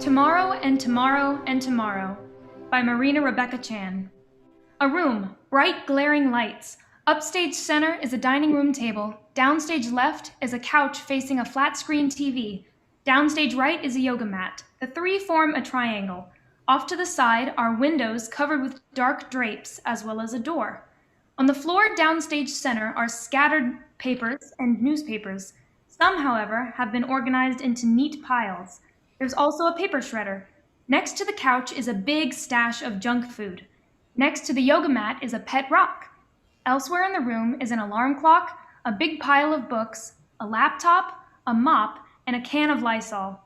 Tomorrow and Tomorrow and Tomorrow by Marina Rebecca Chan. A room, bright glaring lights. Upstage center is a dining room table. Downstage left is a couch facing a flat screen TV. Downstage right is a yoga mat. The three form a triangle. Off to the side are windows covered with dark drapes as well as a door. On the floor downstage center are scattered papers and newspapers. Some, however, have been organized into neat piles. There's also a paper shredder. Next to the couch is a big stash of junk food. Next to the yoga mat is a pet rock. Elsewhere in the room is an alarm clock, a big pile of books, a laptop, a mop, and a can of Lysol.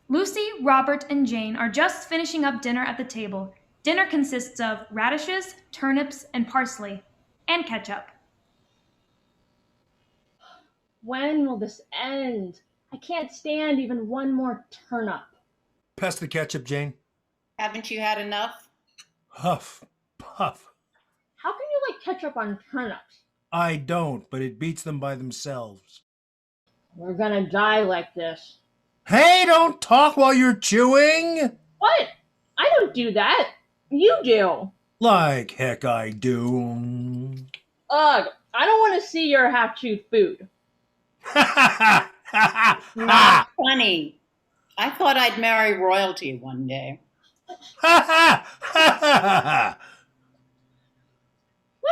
Lucy, Robert, and Jane are just finishing up dinner at the table. Dinner consists of radishes, turnips, and parsley, and ketchup. When will this end? I can't stand even one more turnip. Pass the ketchup, Jane. Haven't you had enough? Huff, puff. How can you like ketchup on turnips? I don't, but it beats them by themselves. We're gonna die like this. Hey, don't talk while you're chewing! What? I don't do that. You do. Like heck I do. Ugh, I don't want to see your half-chewed food. Not funny. I thought I'd marry royalty one day. When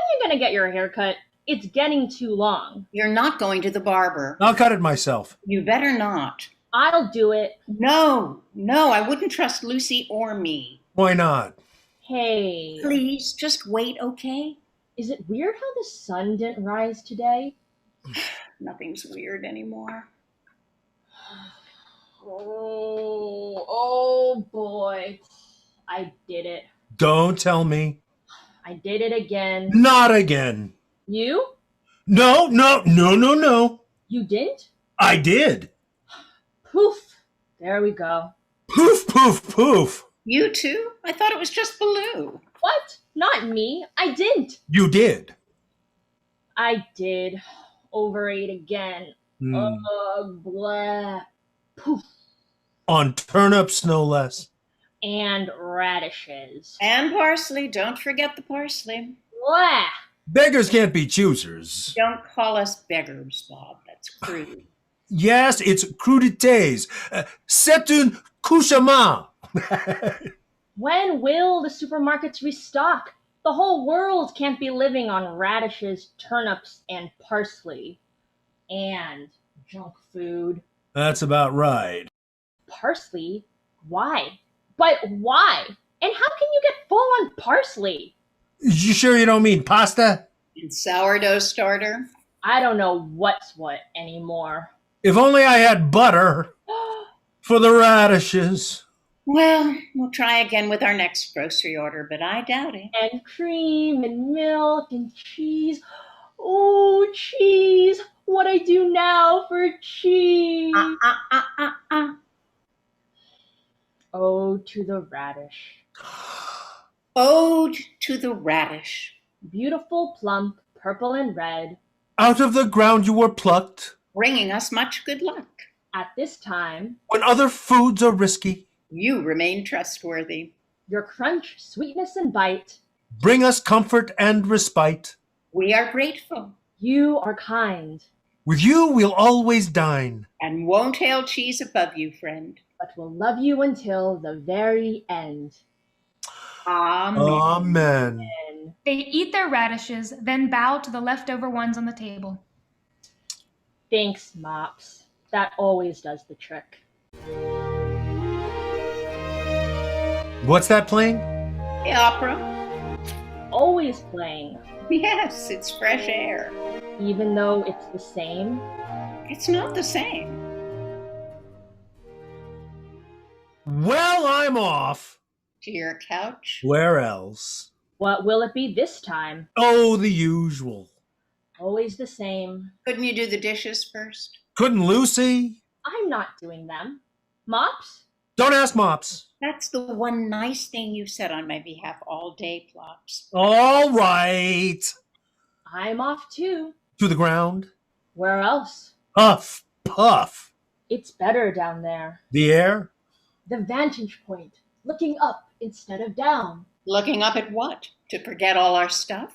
are you gonna get your hair cut? It's getting too long. You're not going to the barber. I'll cut it myself. You better not. I'll do it. No, I wouldn't trust Lucy or me. Why not? Hey. Please, just wait, okay? Is it weird how the sun didn't rise today? Nothing's weird anymore. Oh boy. I did it. Don't tell me. I did it again. Not again. You? No. You didn't? I did. Poof. There we go. Poof, poof, poof. You too? I thought it was just Balloo. What? Not me. I didn't. You did. I did. Overate again. Hmm. Ugh, blah. Poof. On turnips, no less. And radishes. And parsley. Don't forget the parsley. Blah. Beggars can't be choosers. Don't call us beggars, Bob. That's crude. Yes, it's crudités. C'est un couchement. When will the supermarkets restock? The whole world can't be living on radishes, turnips, and parsley. And junk food. That's about right. Parsley? Why? But why? And how can you get full on parsley? You sure you don't mean pasta? And sourdough starter. I don't know what's what anymore. If only I had butter for the radishes. Well, we'll try again with our next grocery order, but I doubt it. And cream and milk and cheese. Oh, cheese. What I do now for cheese. Ode to the radish. Ode to the radish. Beautiful, plump, purple and red. Out of the ground you were plucked. Bringing us much good luck. At this time, When other foods are risky. You remain trustworthy. your crunch, sweetness, and bite. Bring us comfort and respite. We are grateful You are kind, With you we'll always dine. and won't hail cheese above you, friend. but will love you until the very end. Amen. Amen. And They eat their radishes, then bow to the leftover ones on the table. thanks, Mops. That always does the trick. What's that playing? The opera? Always playing, Yes, it's fresh air. even though it's the same. It's not the same. Well, I'm off. To your couch? Where else? What will it be this time? Oh, the usual. Always the same. Couldn't you do the dishes first? Couldn't Lucy? I'm not doing them. Mops? Don't ask Mops. That's the one nice thing you've said on my behalf all day, Plops. All right. I'm off too. To the ground. Where else? Puff, puff. It's better down there. The air. The vantage point, looking up instead of down. Looking up at what? To forget all our stuff?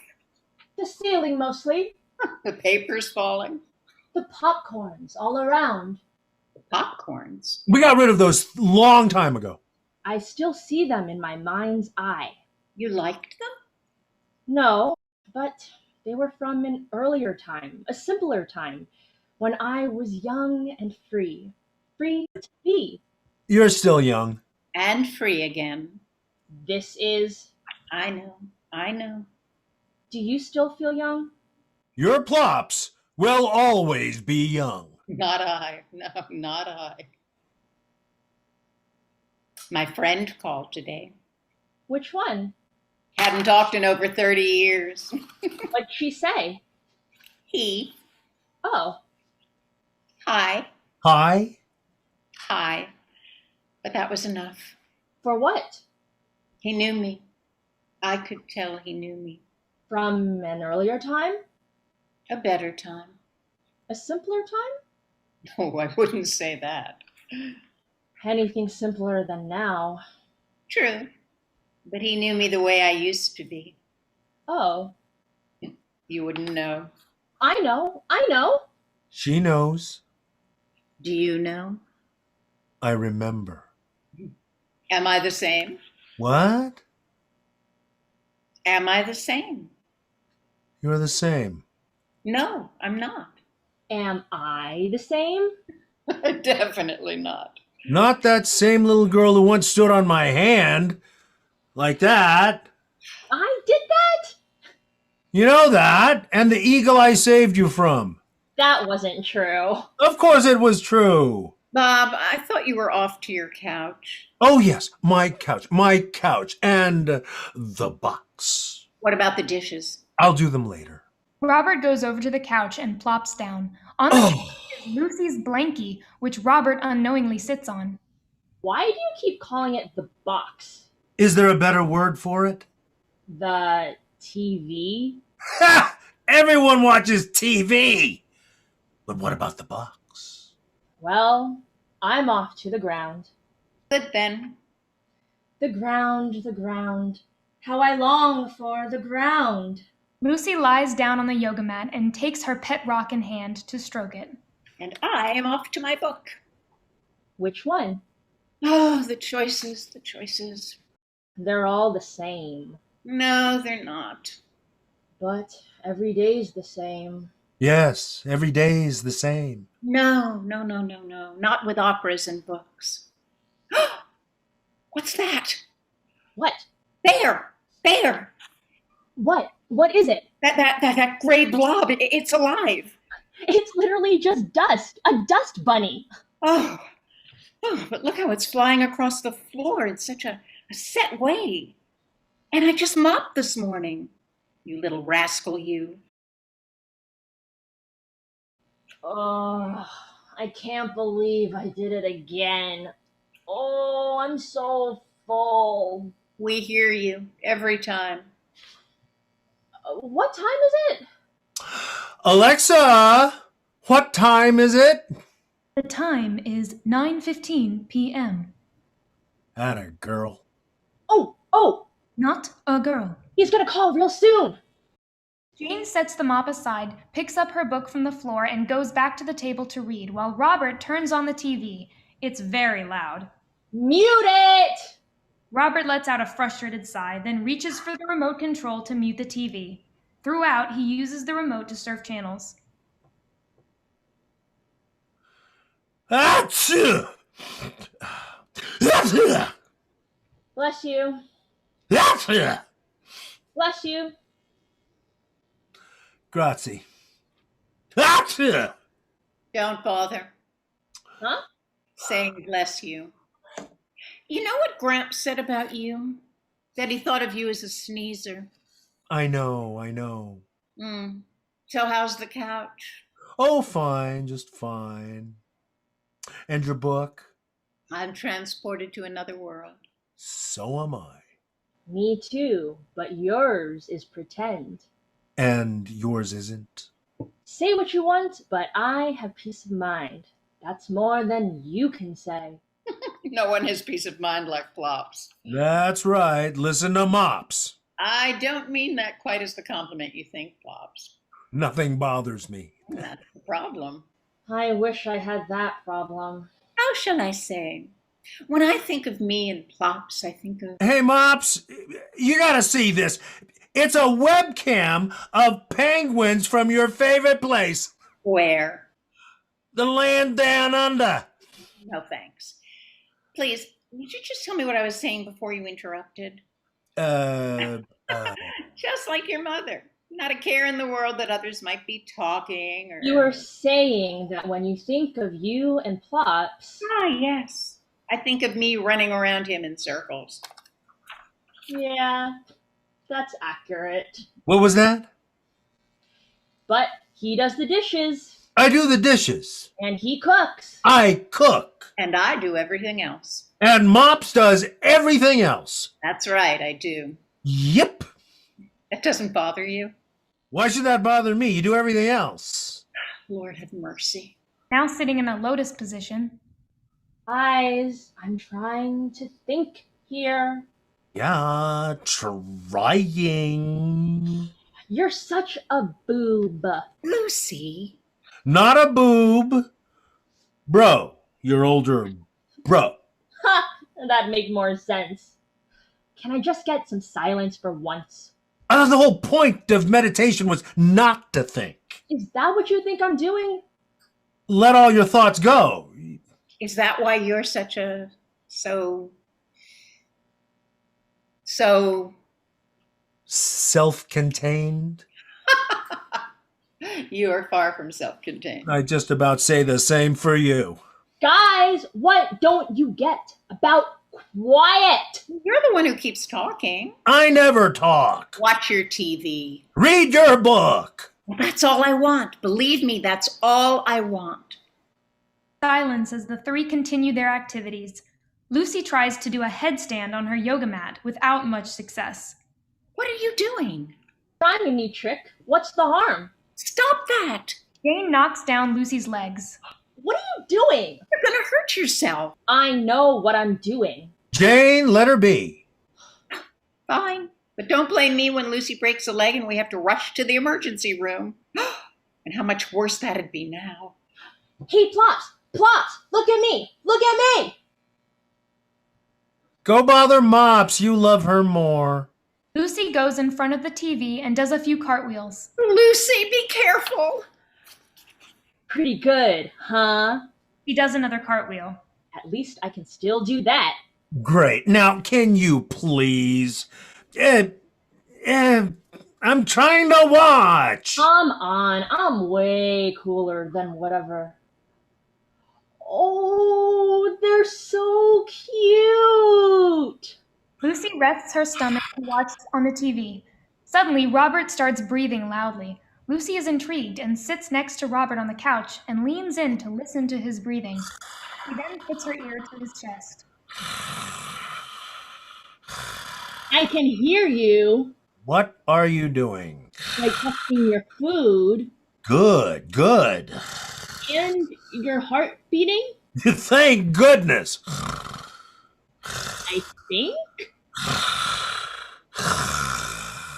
The ceiling mostly. The paper's falling? The popcorns all around. Popcorns? We got rid of those long time ago. I still see them in my mind's eye. You liked them? No, but they were from an earlier time, a simpler time, when I was young and free. Free to be. You're still young. And free again. This is. I know. Do you still feel young? Your plops will always be young. Not I. No, not I. My friend called today. Which one? Hadn't talked in over 30 years. What'd she say? He. Oh, Hi. Hi? Hi. But that was enough. for what? He knew me. I could tell he knew me. From an earlier time? A better time. A simpler time? Oh, I wouldn't say that. Anything simpler than now. True. But he knew me the way I used to be. Oh, You wouldn't know. I know. She knows. Do you know? I remember. Am I the same? What? Am I the same? You're the same. No, I'm not. Am I the same? Definitely not. Not that same little girl who once stood on my hand. Like that. I did that? You know that. And the eagle I saved you from. That wasn't true. Of course it was true. Bob, I thought you were off to your couch. Oh, yes. My couch. And the box. What about the dishes? I'll do them later. Robert goes over to the couch and plops down. On the couch is Lucy's blankie, which Robert unknowingly sits on. Why do you keep calling it the box? Is there a better word for it? The TV? Ha! Everyone watches TV. But what about the box? Well, I'm off to the ground. Good then. The ground. How I long for the ground. Lucy lies down on the yoga mat and takes her pet rock in hand to stroke it. And I am off to my book. Which one? Oh, the choices. They're all the same. No, they're not. But every day's the same. Yes, every day's the same. No. Not with operas and books. What's that? What? There! What? What is it? That gray blob, it's alive. It's literally just dust. A dust bunny. Oh, but look how it's flying across the floor in such a set way. And I just mopped this morning. You little rascal, you. Oh, I can't believe I did it again. Oh, I'm so full. We hear you every time. What time is it? Alexa, what time is it? The time is 9:15 p.m. Atta girl. Oh, Not a girl. he's gonna call real soon. Jane sets the mop aside, picks up her book from the floor, and goes back to the table to read, while Robert turns on the TV. It's very loud. Mute it! Robert lets out a frustrated sigh, then reaches for the remote control to mute the TV. Throughout, he uses the remote to surf channels. Achoo! Achoo! Bless you. Achoo! Bless you. Grazie. Achoo! Don't bother Huh? saying bless you. You know what Gramps said about you? That he thought of you as a sneezer. I know. So how's the couch? Oh, fine, just fine. And your book? I'm transported to another world. So am I. Me too, but yours is pretend. And yours isn't? Say what you want, but I have peace of mind. That's more than you can say. No one has peace of mind like Plops. That's right. Listen to Mops. I don't mean that quite as the compliment you think, Plops. Nothing bothers me. That's the problem. I wish I had that problem. How shall I say? When I think of me and Plops, I think of... Hey, Mops, you gotta see this. It's a webcam of penguins from your favorite place, Where? the land down under. No thanks. Please, would you just tell me what I was saying before you interrupted? Just like your mother. Not a care in the world that others might be talking or... You were saying that when you think of you and Plops... Ah, yes. I think of me running around him in circles. Yeah, that's accurate. What was that? But he does the dishes, I do the dishes. and he cooks. I cook. And I do everything else. And Mops does everything else. That's right, I do. Yep. That doesn't bother you? Why should that bother me? You do everything else. Lord have mercy. Now sitting in a lotus position. Guys, I'm trying to think here. Yeah, trying. You're such a boob. Lucy. Not a boob. Bro, you're older. Bro. Ha! That'd make more sense. Can I just get some silence for once? The whole point of meditation was not to think. Is that what you think I'm doing? Let all your thoughts go. Is that why you're such a... so... Self-contained? You are far from self-contained. I just about say the same for you. Guys, what don't you get about quiet? You're the one who keeps talking. I never talk. Watch your TV. Read your book. Well, that's all I want. Believe me, that's all I want. Silence as the three continue their activities. Lucy tries to do a headstand on her yoga mat without much success. What are you doing? Trying a new trick. What's the harm? Stop that. Jane knocks down Lucy's legs. What are you doing? You're going to hurt yourself. I know what I'm doing. Jane, let her be. Fine. But don't blame me when Lucy breaks a leg and we have to rush to the emergency room. And how much worse that'd be now. Hey, Plops! Plops! Look at me! Look at me! Go bother Mops. You love her more. Lucy goes in front of the TV and does a few cartwheels. Lucy, be careful. Pretty good, huh? He does another cartwheel. At least I can still do that. Great. Now, can you please? I'm trying to watch. Come on, I'm way cooler than whatever. Oh, they're so cute! Lucy rests her stomach and watches on the TV. Suddenly, Robert starts breathing loudly. Lucy is intrigued and sits next to Robert on the couch and leans in to listen to his breathing. She then puts her ear to his chest. I can hear you. What are you doing? Like testing your food. Good, good. And your heart beating? Thank goodness. I think?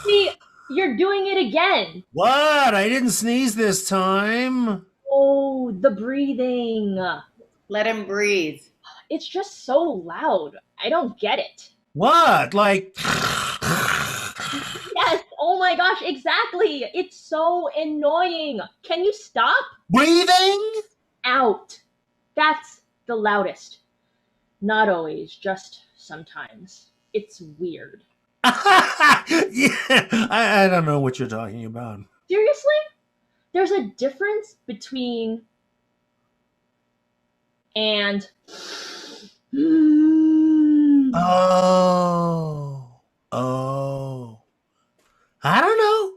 See, you're doing it again. What? I didn't sneeze this time. Oh, the breathing. Let him breathe. It's just so loud. I don't get it. What? Like... Yes, oh my gosh, exactly. It's so annoying. Can you stop? breathing? Out. That's the loudest. Not always, just sometimes. It's weird. Yeah, I don't know what you're talking about. Seriously? There's a difference between and Oh. I don't know.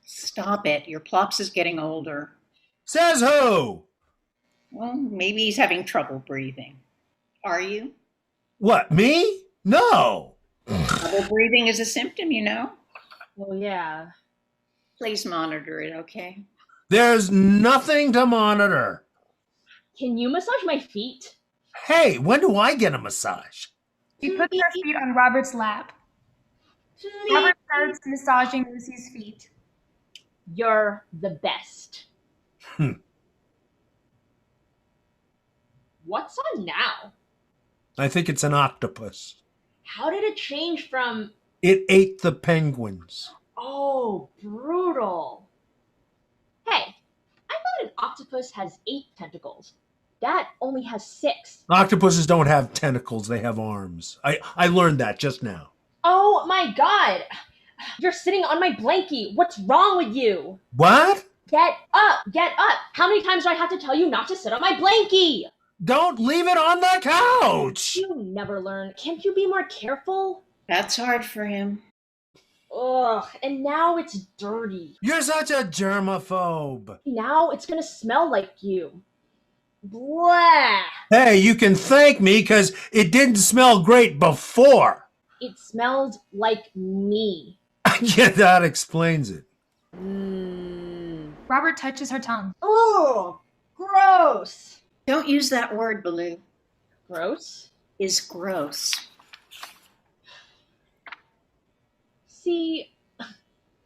Stop it. Your Plops is getting older. Says who? Well, maybe he's having trouble breathing. Are you? What, me? No. Trouble breathing is a symptom, you know. Oh yeah. Please monitor it, okay? There's nothing to monitor. Can you massage my feet? Hey, when do I get a massage? She puts her feet on Robert's lap. Robert starts massaging Lucy's feet. You're the best. What's on now? I think it's an octopus. How did it change from... It ate the penguins. Oh, brutal. Hey, I thought an octopus has 8 tentacles. That only has 6. Octopuses don't have tentacles, they have arms. I learned that just now. Oh my god! You're sitting on my blankie. What's wrong with you? What? Get up! Get up! How many times do I have to tell you not to sit on my blankie? Don't leave it on the couch! You never learn. Can't you be more careful? That's hard for him. Ugh, and now it's dirty. You're such a germaphobe. Now it's gonna smell like you. Blah! Hey, you can thank me because it didn't smell great before. It smelled like me. Yeah, that explains it. Robert touches her tongue. Ugh! Gross! Don't use that word, Balloo. Gross? Is gross. See,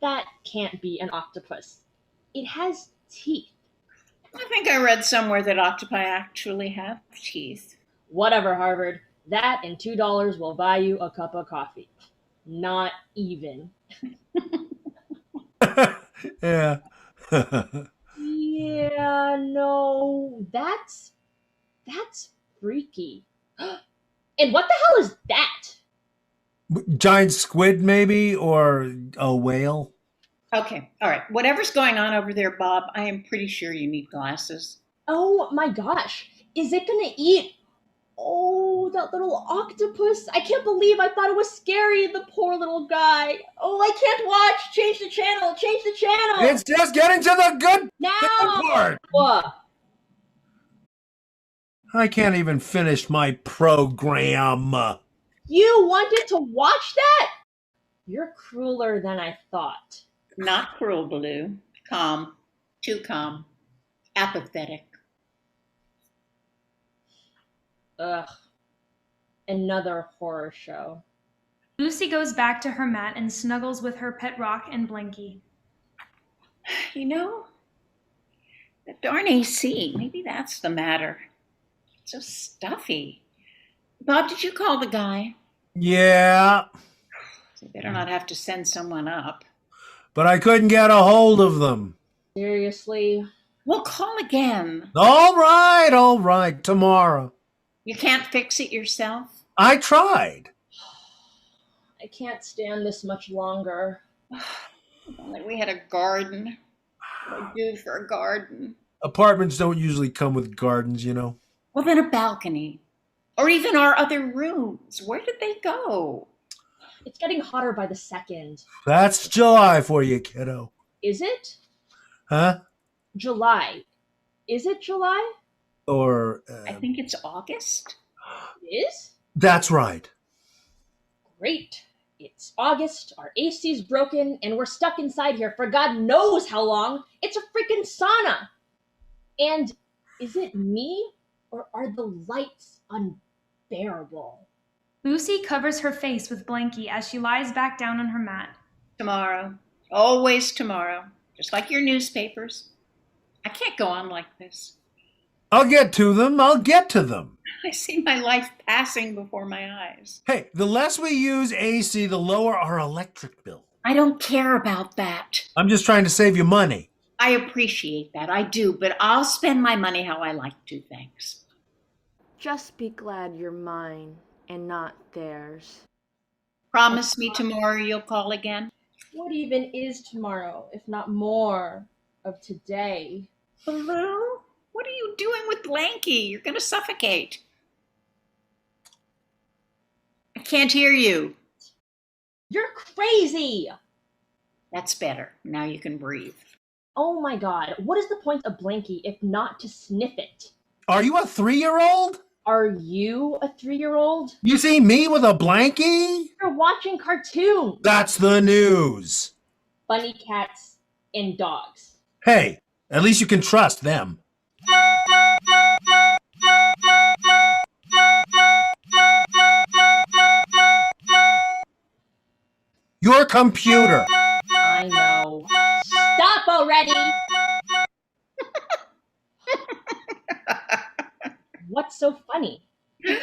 that can't be an octopus. It has teeth. I think I read somewhere that octopi actually have teeth. Whatever, Harvard. That and $2 will buy you a cup of coffee. Not even. Yeah. Yeah, no, that's freaky. And what the hell is that? Giant squid, maybe, or a whale? Okay, all right. Whatever's going on over there, Bob, I am pretty sure you need glasses. Oh my gosh, is it gonna eat? Oh, that little octopus. I can't believe I thought it was scary, the poor little guy. Oh, I can't watch. Change the channel, change the channel. It's just getting to the good Now. part. I can't even finish my program. You wanted to watch that? You're crueler than I thought. Not cruel, Balloo. Calm. Too calm. Apathetic. Ugh. Another horror show. Lucy goes back to her mat and snuggles with her pet rock and Blinky. You know, the darn AC, maybe that's the matter. It's so stuffy. Bob, did you call the guy? Yeah, They better not have to send someone up. but I couldn't get a hold of them. Seriously? We'll call again. All right, tomorrow. You can't fix it yourself? I tried. I can't stand this much longer. If only we had a garden. What would I do for a garden? Apartments don't usually come with gardens, you know. Well, then a balcony. Or even our other rooms. Where did they go? It's getting hotter by the second. That's July for you, kiddo. Is it? Huh? July. Is it July? Or, I think it's August. It is? that's right. Great. It's August, our AC's broken, and we're stuck inside here for God knows how long. It's a freaking sauna. And is it me, or are the lights unbearable? Lucy covers her face with Blinky as she lies back down on her mat. Tomorrow. Always tomorrow. Just like your newspapers. I can't go on like this. I'll get to them. I see my life passing before my eyes. Hey, the less we use AC, the lower our electric bill. I don't care about that. I'm just trying to save you money. I appreciate that. I do, but I'll spend my money how I like to, thanks. Just be glad you're mine and not theirs. Promise me tomorrow you'll call again? What even is tomorrow, if not more of today? Balloo? What are you doing with Lanky? You're going to suffocate. I can't hear you. You're crazy! That's better. Now you can breathe. Oh my god, what is the point of Blanky if not to sniff it? Are you a 3-year-old? Are you a 3-year-old? You see me with a blankie? You're watching cartoons! That's the news. Bunny cats and dogs. Hey, at least you can trust them. Your computer. I know. Stop already! What's so funny? Do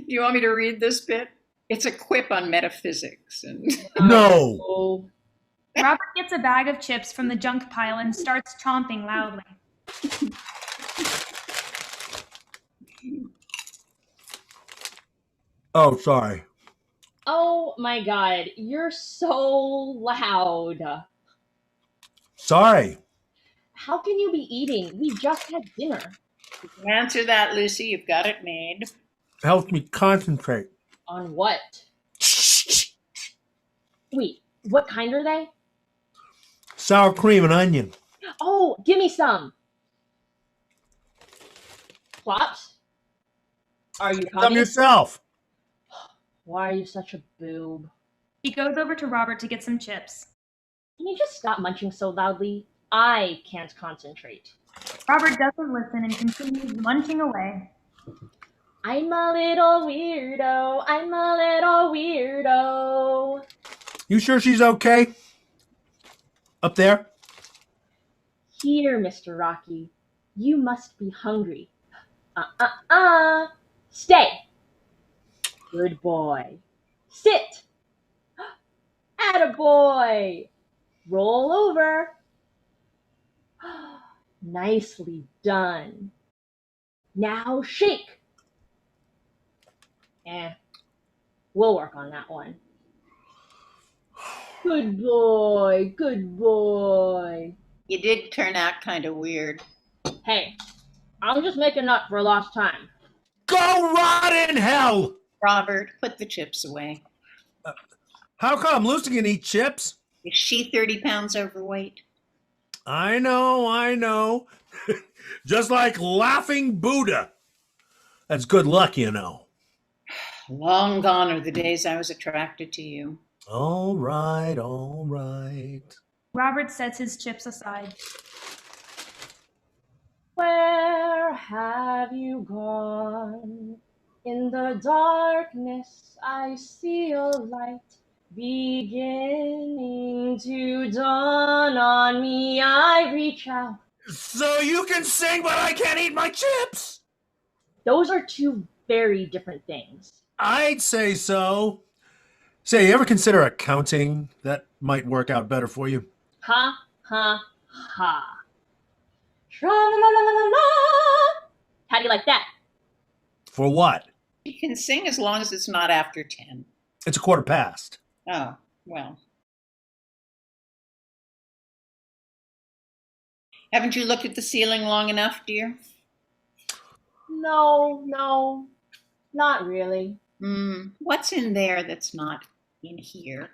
you want me to read this bit? It's a quip on metaphysics. And No. Oh, Robert gets a bag of chips from the junk pile and starts chomping loudly. Oh, sorry. oh my god, you're so loud. Sorry. How can you be eating? We just had dinner. answer that, Lucy. You've got it made. Helps me concentrate. On what? Wait, what kind are they? Sour cream and onion. Oh, give me some. Plops? Are you Come coming? yourself. Why are you such a boob? He goes over to Robert to get some chips. Can you just stop munching so loudly? I can't concentrate. Robert doesn't listen and continues munching away. I'm a little weirdo. I'm a little weirdo. You sure she's okay? Up there? Here, Mr. Rocky. You must be hungry. Stay. Good boy. Sit. Attaboy. Roll over. Nicely done. Now shake. We'll work on that one. Good boy, good boy. You did turn out kind of weird. Hey, I'm just making up for lost time. Go rot in hell! Robert, put the chips away. How come? Lucy can eat chips. Is she 30 pounds overweight? I know. Just like laughing Buddha. That's good luck, you know. Long gone are the days I was attracted to you. All right. Robert sets his chips aside. Where have you gone? In the darkness I see a light beginning to dawn on me. I reach out. So you can sing, but I can't eat my chips. Those are two very different things. I'd say so. Say, you ever consider accounting? That might work out better for you. Ha, ha, ha. Tra-la-la-la-la-la. How do you like that? For what? You can sing as long as it's not after 10. It's 1:15. Oh, well. Haven't you looked at the ceiling long enough, dear? No, not really. What's in there that's not in here?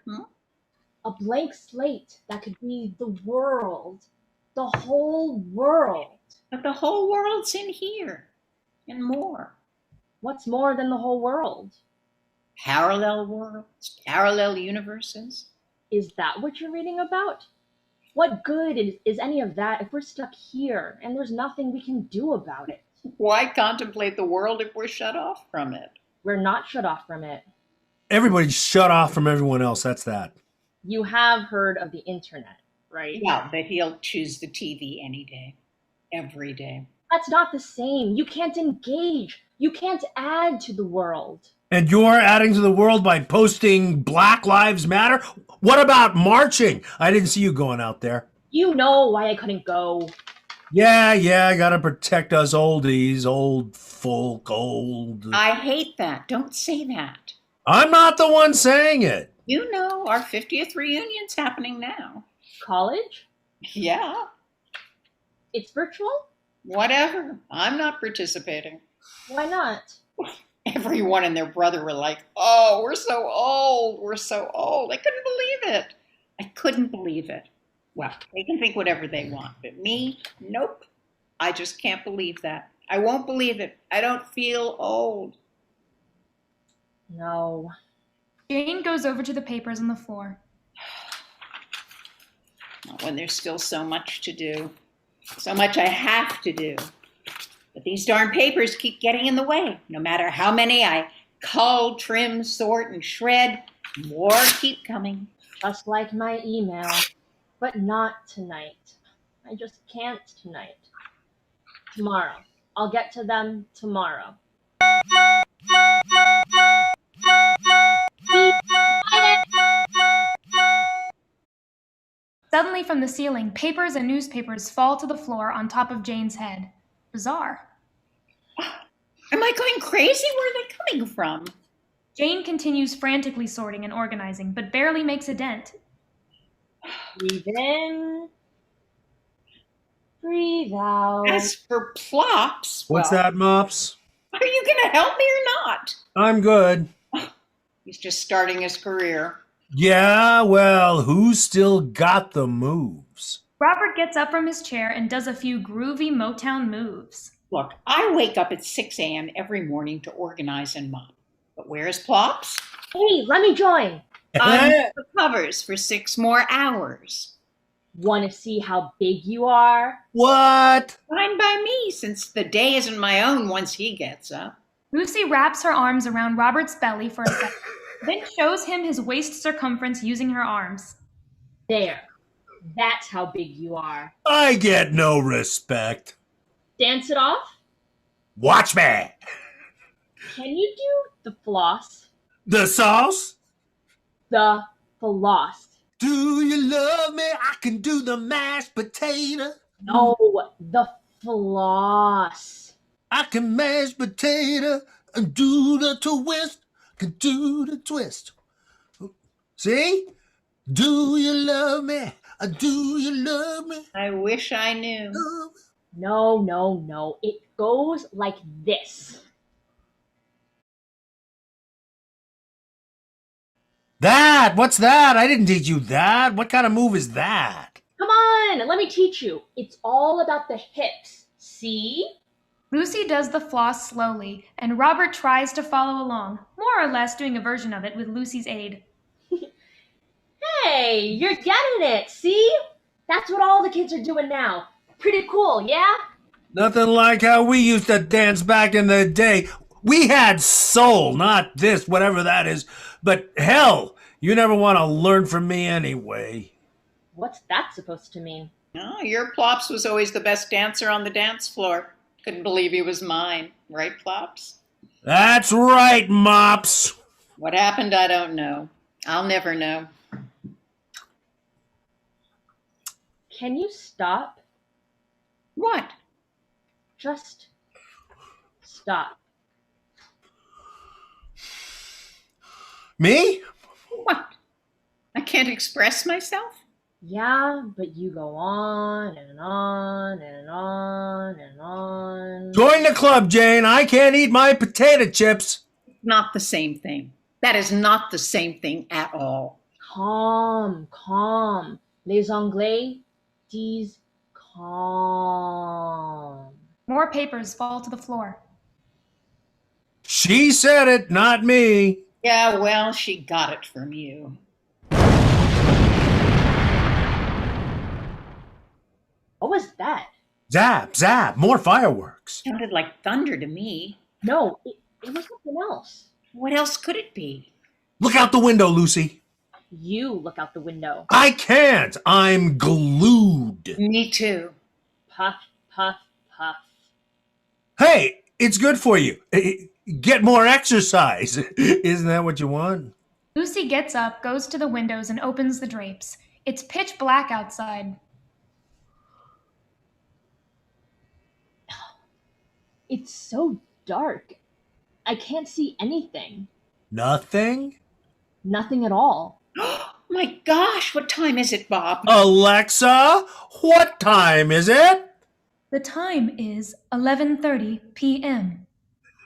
A blank slate that could be the world. The whole world. But the whole world's in here. And more. What's more than the whole world? Parallel worlds, parallel universes. Is that what you're reading about? What good is any of that if we're stuck here and there's nothing we can do about it? Why contemplate the world if we're shut off from it? We're not shut off from it. Everybody's shut off from everyone else. That's that. You have heard of the internet, right? Yeah, but he'll choose the TV any day. Every day. That's not the same. You can't engage. You can't add to the world. And you're adding to the world by posting Black Lives Matter? What about marching? I didn't see you going out there. You know why I couldn't go. Yeah, I gotta protect us oldies, old folk, old. I hate that. Don't say that. I'm not the one saying it. You know, our 50th reunion's happening now. College? Yeah, It's virtual? whatever. I'm not participating. Why not? Everyone and their brother were like, oh, we're so old. We're so old. I couldn't believe it. I couldn't believe it. Well, they can think whatever they want, but me, nope. I just can't believe that. I won't believe it. I don't feel old. No. Jane goes over to the papers on the floor. Not when there's still so much to do. So much I have to do. But these darn papers keep getting in the way. No matter how many I cull, trim, sort, and shred, More keep coming. Just like my email. But not tonight. I just can't tonight. Tomorrow. I'll get to them tomorrow. Suddenly from the ceiling, papers and newspapers fall to the floor on top of Jane's head. Bizarre. Am I going crazy? Where are they coming from? Jane continues frantically sorting and organizing, but barely makes a dent. Breathe in. Breathe out. As for Plops, What's well, that, Mops? are you going to help me or not? I'm good. He's just starting his career. Yeah, well, who's still got the moves? Robert gets up from his chair and does a few groovy Motown moves. Look, I wake up at 6 a.m. every morning to organize and mop. But where's Plops? Hey, let me join. Under the covers for 6 more hours. Want to see how big you are? What? Fine by me, since the day isn't my own once he gets up. Lucy wraps her arms around Robert's belly for a second, then shows him his waist circumference using her arms. There. That's how big you are. I get no respect. Dance it off? Watch me. Can you do the floss? The sauce? The floss. Do you love me? I can do the mashed potato. No, the floss. I can mash potato and do the twist. Can do the twist. See? Do you love me? Do you love me? I wish I knew. No. It goes like this. That? What's that? I didn't teach you that. What kind of move is that? Come on, let me teach you. It's all about the hips. See? Lucy does the floss slowly, and Robert tries to follow along, more or less doing a version of it with Lucy's aid. Hey, you're getting it, see? That's what all the kids are doing now. Pretty cool, yeah? Nothing like how we used to dance back in the day. We had soul, not this, whatever that is. But hell, you never want to learn from me anyway. What's that supposed to mean? Oh, your Plops was always the best dancer on the dance floor. Couldn't believe he was mine. Right, Plops? That's right, Mops. What happened, I don't know. I'll never know. Can you stop? What? Just stop. Me? What? I can't express myself? Yeah, but you go on and on and on and on. Join the club, Jane. I can't eat my potato chips. Not the same thing. That is not the same thing at all. Calm. Les Anglais disent calm. More papers fall to the floor. She said it, not me. Yeah, well, she got it from you. What was that? Zap, zap, more fireworks. Sounded like thunder to me. No, it was something else. What else could it be? Look out the window, Lucy. You look out the window. I can't. I'm glued. Me too. Puff, puff, puff. Hey, it's good for you. Get more exercise. Isn't that what you want? Lucy gets up, goes to the windows, and opens the drapes. It's pitch black outside. It's so dark. I can't see anything. Nothing? Nothing at all. My gosh, what time is it, Bob? Alexa, what time is it? The time is 11:30 p.m.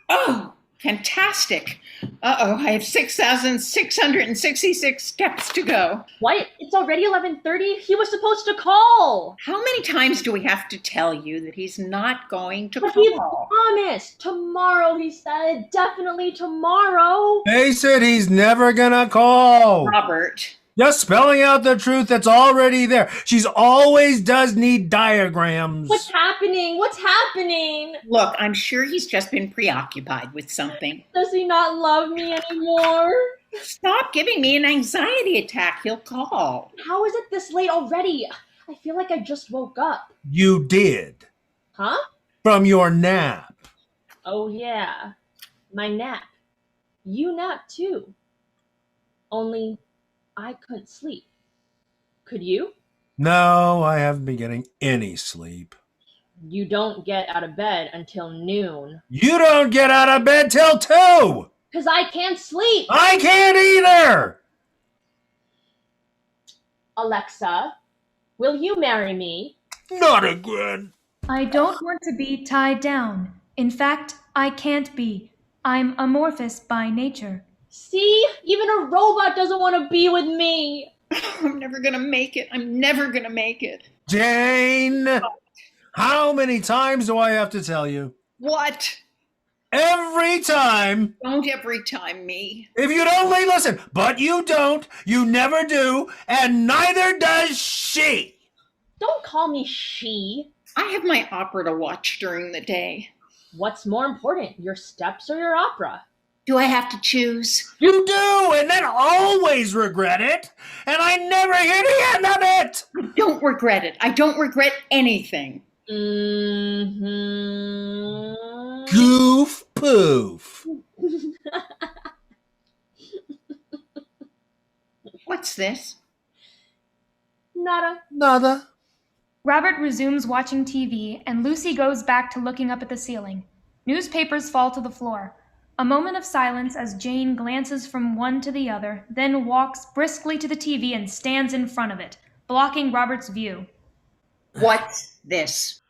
Oh, fantastic. Uh-oh, I have 6,666 steps to go. What? It's already 11:30? He was supposed to call. How many times do we have to tell you that he's not going to But he call? promised. Tomorrow, he said. Definitely tomorrow. They said he's never gonna call. Robert. Just spelling out the truth that's already there. She's always does need diagrams. What's happening? What's happening? Look, I'm sure he's just been preoccupied with something. Does he not love me anymore? Stop giving me an anxiety attack. He'll call. How is it this late already? I feel like I just woke up. You did. Huh? From your nap. Oh, yeah. My nap. You nap too. Only I couldn't sleep. Could you? No, I haven't been getting any sleep. You don't get out of bed until noon. You don't get out of bed till 2! 'Cause I can't sleep! I can't either! Alexa, will you marry me? Not again. I don't want to be tied down. In fact, I can't be. I'm amorphous by nature. See? Even a robot doesn't want to be with me! I'm never going to make it. I'm never going to make it. Jane! How many times do I have to tell you? What? Every time. Don't every time me. If you'd only listen. But you don't. You never do. And neither does she. Don't call me she. I have my opera to watch during the day. What's more important, your steps or your opera? Do I have to choose? You do, and then always regret it. And I never hear the end of it. I don't regret it. I don't regret anything. Goof poof. What's this? Nada. Robert resumes watching TV, and Lucy goes back to looking up at the ceiling. Newspapers fall to the floor. A moment of silence as Jane glances from one to the other, then walks briskly to the TV and stands in front of it, blocking Robert's view. What's this?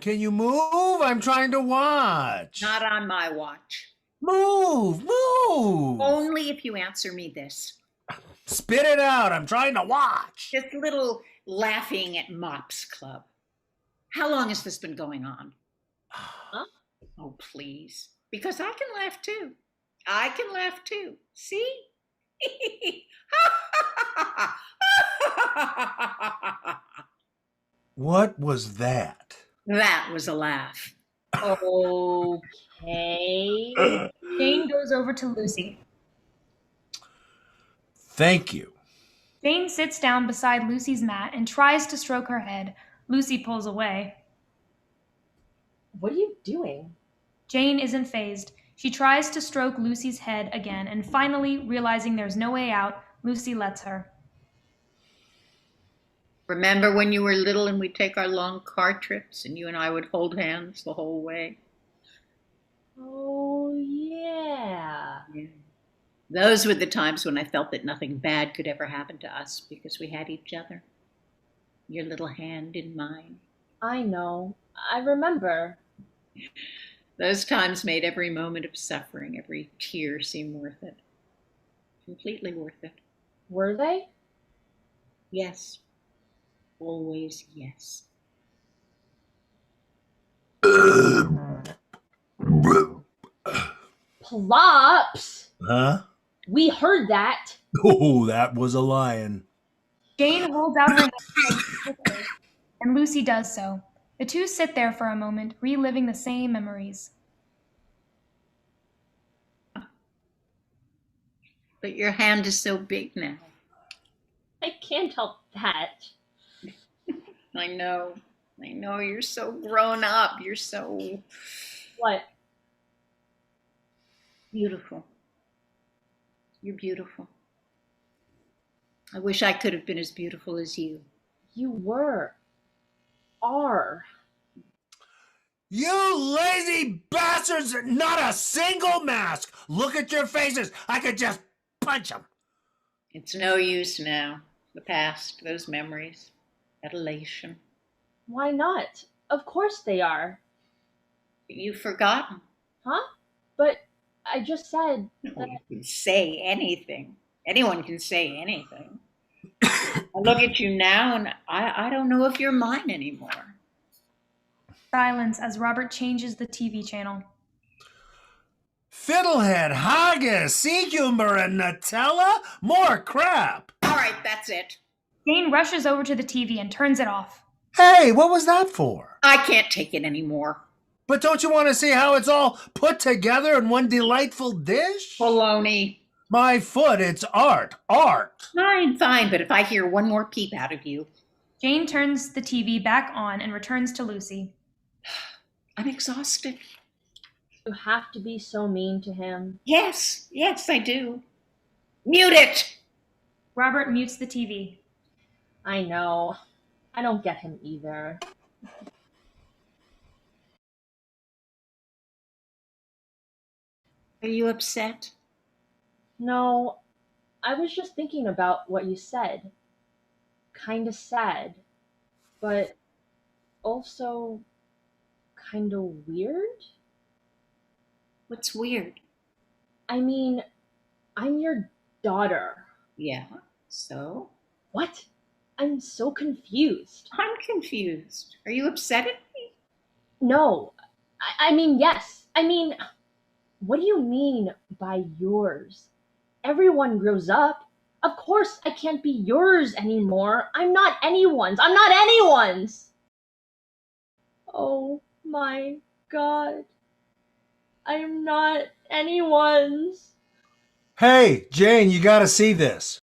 Can you move? I'm trying to watch. Not on my watch. Move. Only if you answer me this. Spit it out. I'm trying to watch. This little laughing at Mops Club. How long has this been going on? Huh? Oh, please. Because I can laugh too. I can laugh too. See? What was that? That was a laugh. Okay. Jane goes over to Lucy. Thank you. Jane sits down beside Lucy's mat and tries to stroke her head. Lucy pulls away. What are you doing? Jane isn't fazed. She tries to stroke Lucy's head again, and finally, realizing there's no way out, Lucy lets her. Remember when you were little and we'd take our long car trips and you and I would hold hands the whole way? Oh, yeah. Those were the times when I felt that nothing bad could ever happen to us because we had each other. Your little hand in mine. I know. I remember. Those times made every moment of suffering, every tear seem worth it. Completely worth it. Were they? Yes. Always yes. Plops! Huh? We heard that. Oh, that was a lion. Jane holds out her hand, and Lucy does so. The two sit there for a moment, reliving the same memories. But your hand is so big now. I can't help that. I know. You're so grown up. You're so What? beautiful. You're beautiful. I wish I could have been as beautiful as you. You were. Are. You lazy bastards! Not a single mask! Look at your faces! I could just punch them! It's no use now. The past, those memories, that elation. Why not? Of course they are. You've forgotten. Huh? But I just said No, that. you can say anything. Anyone can say anything. I look at you now and I don't know if you're mine anymore. Silence as Robert changes the TV channel. Fiddlehead, haggis, sea cucumber, and Nutella? More crap! All right, that's it. Jane rushes over to the TV and turns it off. Hey, what was that for? I can't take it anymore. But don't you want to see how it's all put together in one delightful dish? Baloney. My foot, it's art. Art. Fine, fine, but if I hear one more peep out of you, Jane turns the TV back on and returns to Lucy. I'm exhausted. You have to be so mean to him. Yes, I do. Mute it! Robert mutes the TV. I know. I don't get him either. Are you upset? No, I was just thinking about what you said. Kinda sad, but also kinda weird. What's weird? I mean, I'm your daughter. Yeah, so? What? I'm so confused. I'm confused. Are you upset at me? No, I mean, yes. I mean, what do you mean by yours? Everyone grows up. Of course, I can't be yours anymore. I'm not anyone's. I'm not anyone's. Oh my god. I'm not anyone's. Hey, Jane, you gotta see this.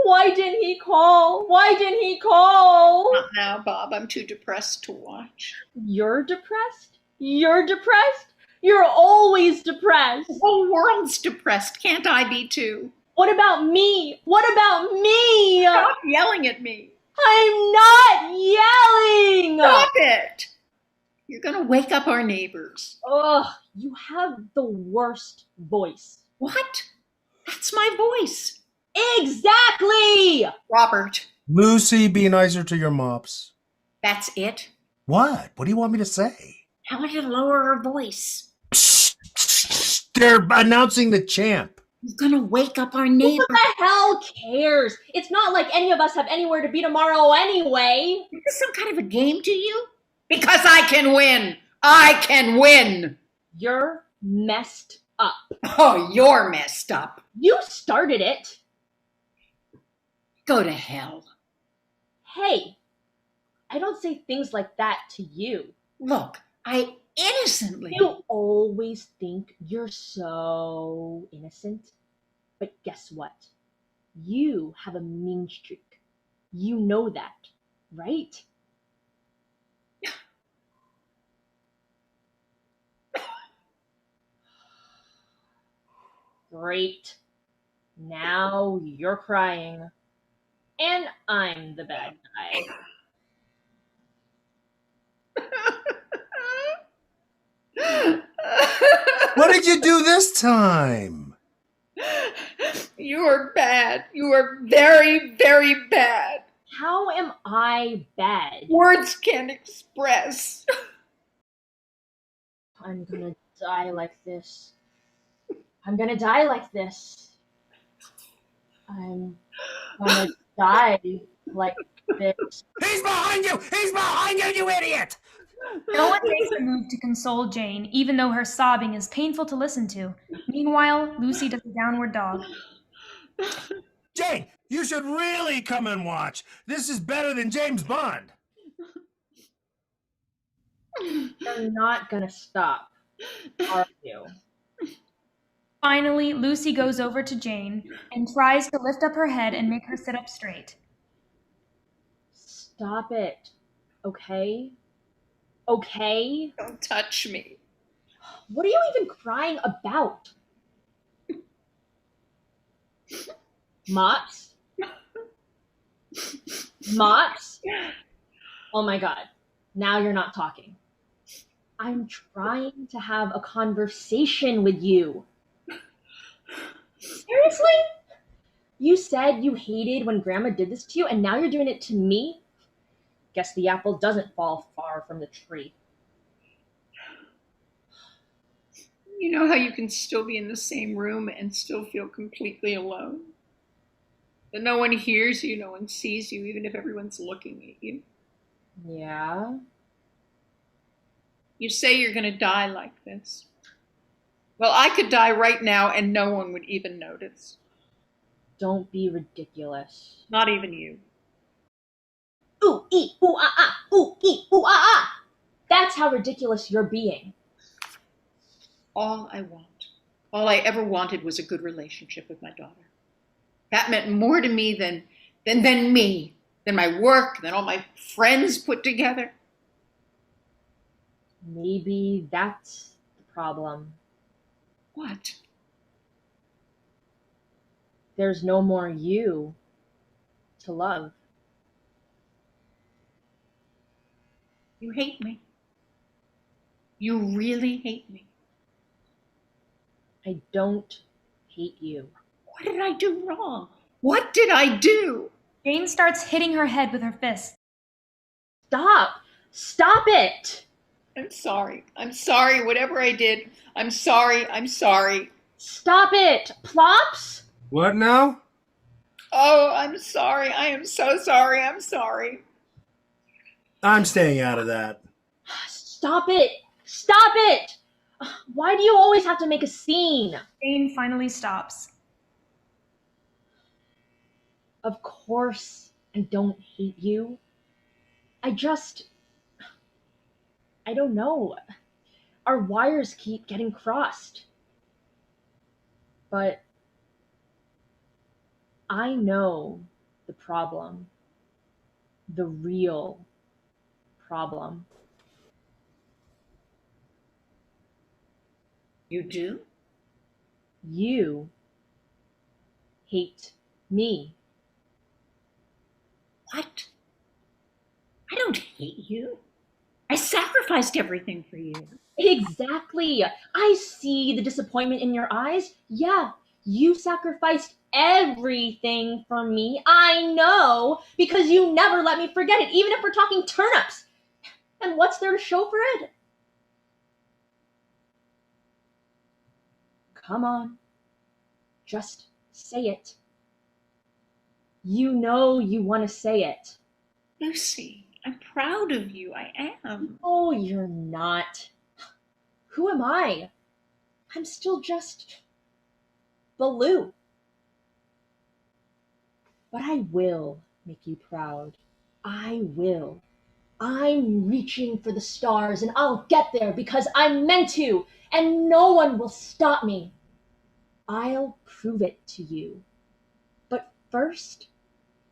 Why didn't he call? Why didn't he call? Not now, Bob. I'm too depressed to watch. You're depressed? You're depressed? You're always depressed. The whole world's depressed. Can't I be too? What about me? What about me? Stop yelling at me. I'm not yelling! Stop it! You're gonna wake up our neighbors. Ugh, you have the worst voice. What? That's my voice. Exactly! Robert, Lucy, be nicer to your mops. that's it? What? What do you want me to say? Tell her to lower her voice. They're announcing the champ. You're gonna wake up our Who neighbors. the hell cares? It's not like any of us have anywhere to be tomorrow anyway. Is this some kind of a game to you? Because I can win. I can win. You're messed up. Oh, you're messed up. You started it. Go to hell. Hey, I don't say things like that to you. Look, I innocently. You always think you're so innocent. But guess what? You have a mean streak. You know that, right? Great. Now you're crying. And I'm the bad guy. What did you do this time? You are bad. You are very, very bad. How am I bad? Words can't express. I'm gonna die like this. I'm gonna die like this. I'm gonna die like this. He's behind you! He's behind you, you idiot! No one makes a move to console Jane, even though her sobbing is painful to listen to. Meanwhile, Lucy does a downward dog. Jane, you should really come and watch. This is better than James Bond. You're not gonna stop, are you? Finally, Lucy goes over to Jane and tries to lift up her head and make her sit up straight. Stop it, okay? Okay? Don't touch me. What are you even crying about? Mops? Mops? Oh my god. Now you're not talking. I'm trying to have a conversation with you. Seriously? You said you hated when Grandma did this to you, and now you're doing it to me? Guess the apple doesn't fall far from the tree. You know how you can still be in the same room and still feel completely alone? That no one hears you, no one sees you, even if everyone's looking at you. Yeah? You say you're going to die like this. Well, I could die right now and no one would even notice. Don't be ridiculous. Not even you. Ooh, ee, ooh, ah, ah, ooh, ee, ooh, ah, ah. That's how ridiculous you're being. All I want, All I ever wanted was a good relationship with my daughter. That meant more to me than me, than my work, than all my friends put together. Maybe that's the problem. What? There's no more you to love. You hate me. You really hate me. I don't hate you. What did I do wrong? What did I do? Jane starts hitting her head with her fist. Stop! Stop it! I'm sorry. I'm sorry. Whatever I did, I'm sorry. I'm sorry. Stop it! Plops? What now? Oh, I'm sorry. I am so sorry. I'm sorry. I'm staying out of that. Stop it! Stop it! Why do you always have to make a scene? Jane finally stops. Of course I don't hate you. I don't know. Our wires keep getting crossed. But I know the problem. The real problem. You do? You hate me. What? I don't hate you. I sacrificed everything for you. Exactly. I see the disappointment in your eyes. Yeah, you sacrificed everything for me. I know, because you never let me forget it, even if we're talking turnips. And what's there to show for it? Come on. Just say it. You know you want to say it. Lucy, I'm proud of you. I am. Oh, you're not. Who am I? I'm still just Balloo. But I will make you proud. I will. I'm reaching for the stars and I'll get there because I'm meant to, and no one will stop me. I'll prove it to you. But first,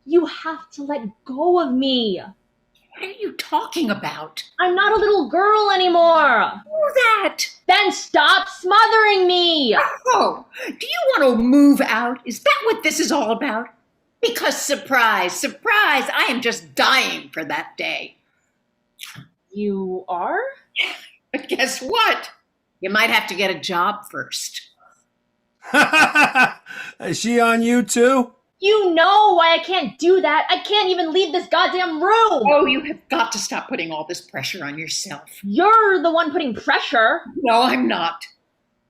you have to let go of me. What are you talking about? I'm not a little girl anymore. Do that. Then stop smothering me. Oh, do you want to move out? Is that what this is all about? Because surprise, surprise, I am just dying for that day. You are? But guess what? You might have to get a job first. Is she on you too? You know why I can't do that. I can't even leave this goddamn room. Oh, you have got to stop putting all this pressure on yourself. You're the one putting pressure. No, I'm not.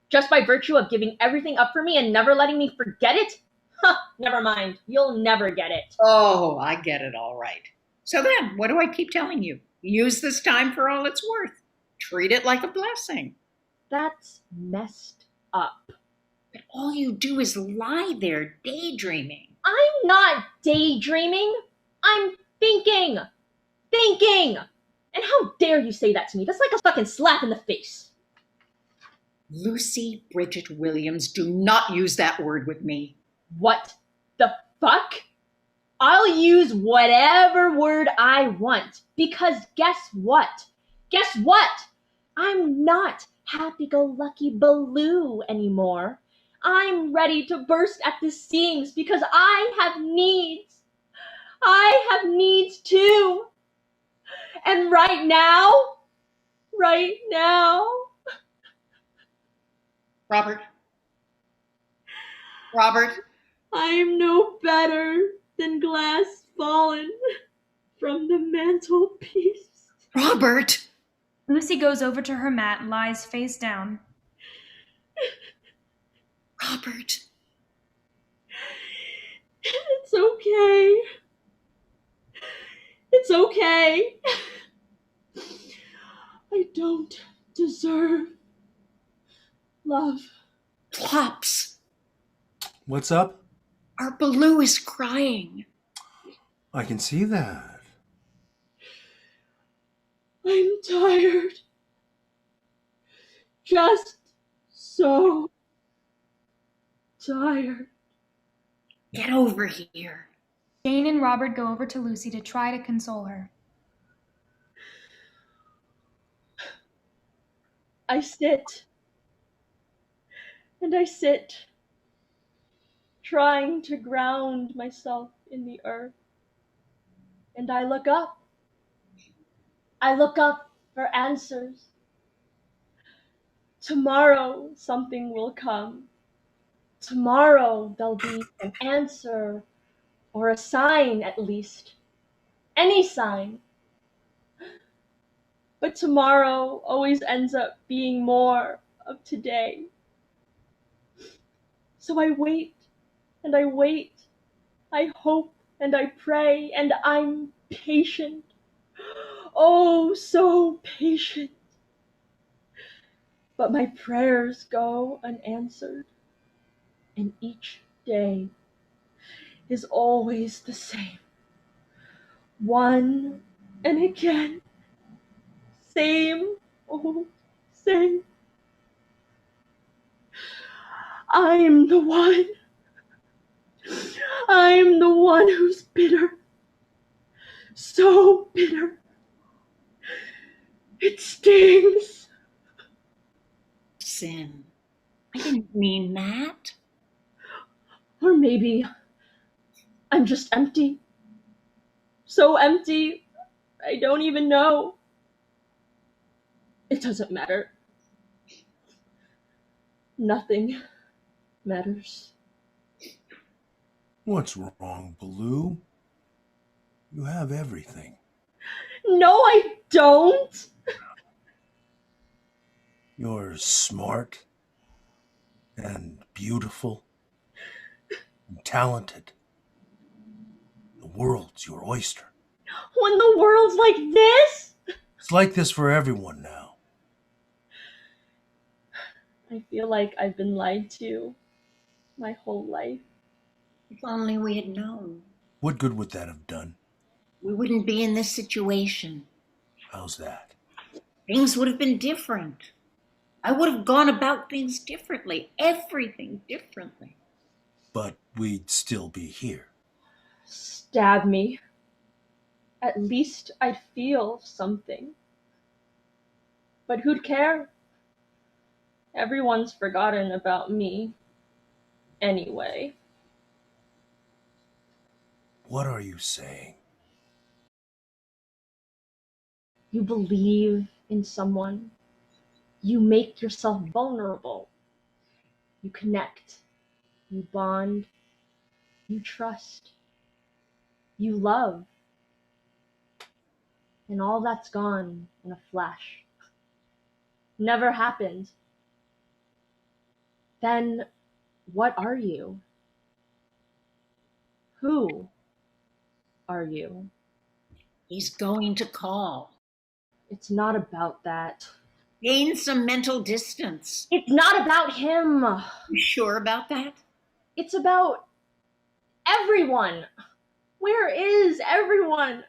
Just by virtue of giving everything up for me and never letting me forget it? Huh, never mind. You'll never get it. Oh, I get it all right. So then, what do I keep telling you? Use this time for all it's worth. Treat it like a blessing. That's messed up. But all you do is lie there daydreaming. I'm not daydreaming. I'm thinking. Thinking. And how dare you say that to me? That's like a fucking slap in the face. Lucy Bridget Williams, do not use that word with me. What the fuck? I'll use whatever word I want. Because guess what? Guess what? I'm not happy-go-lucky Balloo anymore. I'm ready to burst at the seams because I have needs. I have needs too. And right now, Robert, I'm no better than glass fallen from the mantelpiece. Robert! Lucy goes over to her mat and lies face down. Robert! It's okay. It's okay. I don't deserve love. Plops! What's up? Our Balloo is crying. I can see that. I'm tired. Just so tired. Get over here. Jane and Robert go over to Lucy to try to console her. I sit. And I sit, trying to ground myself in the earth. And I look up. I look up for answers. Tomorrow something will come. Tomorrow there'll be an answer, or a sign at least. Any sign. But tomorrow always ends up being more of today. So I wait, and I wait. I hope and I pray, and I'm patient. Oh, so patient. But my prayers go unanswered, and each day is always the same. One and again, same old same. I'm the one. I'm the one who's bitter. So bitter. It stings. Sin. I didn't mean that. Or maybe I'm just empty. So empty, I don't even know. It doesn't matter. Nothing matters. What's wrong, Balloo? You have everything. No, I don't. You're smart and beautiful and talented. The world's your oyster. When the world's like this? It's like this for everyone now. I feel like I've been lied to my whole life. If only we had known. What good would that have done? We wouldn't be in this situation. How's that? Things would have been different. I would have gone about things differently. Everything differently. But we'd still be here. Stab me. At least I'd feel something. But who'd care? Everyone's forgotten about me. Anyway. What are you saying? You believe in someone. You make yourself vulnerable. You connect. You bond. You trust. You love. And all that's gone in a flash. Never happened. Then what are you? Who are you? He's going to call. It's not about that. Gain some mental distance. It's not about him. You sure about that? It's about everyone. Where is everyone?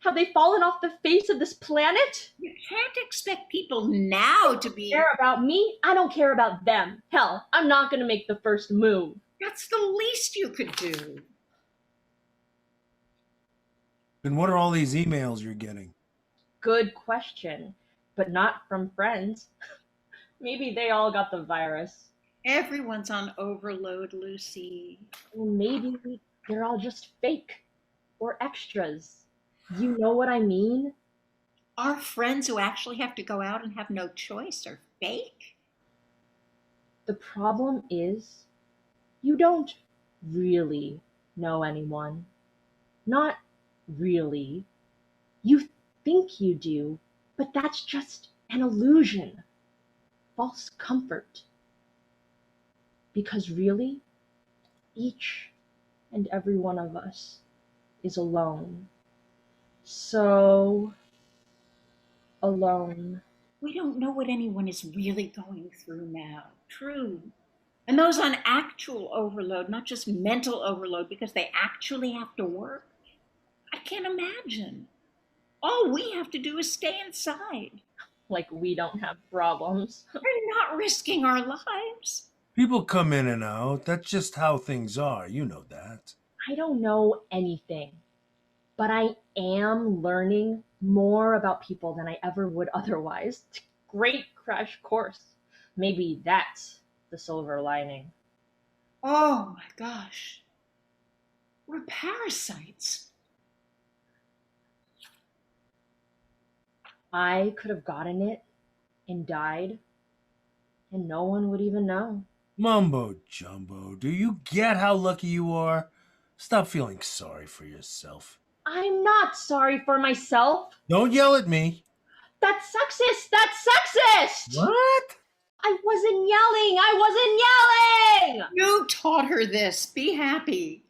Have they fallen off the face of this planet? You can't expect people now to be... Care about me? I don't care about them. Hell, I'm not gonna make the first move. That's the least you could do. Then what are all these emails you're getting? Good question, but not from friends. Maybe they all got the virus. Everyone's on overload, Lucy. Or maybe they're all just fake or extras. You know what I mean? Our friends who actually have to go out and have no choice are fake? The problem is, you don't really know anyone. Not really. You think you do, but that's just an illusion. False comfort. Because really, each and every one of us is alone. So alone. We don't know what anyone is really going through now. True. And those on actual overload, not just mental overload, because they actually have to work. I can't imagine. All we have to do is stay inside. Like we don't have problems. We're not risking our lives. People come in and out. That's just how things are. You know that. I don't know anything, but I am learning more about people than I ever would otherwise. Great crash course. Maybe that's the silver lining. Oh my gosh. We're parasites. I could have gotten it and died, and no one would even know. Mumbo jumbo, do you get how lucky you are? Stop feeling sorry for yourself. I'm not sorry for myself. Don't yell at me. That's sexist! That's sexist! What? I wasn't yelling! I wasn't yelling! You taught her this. Be happy.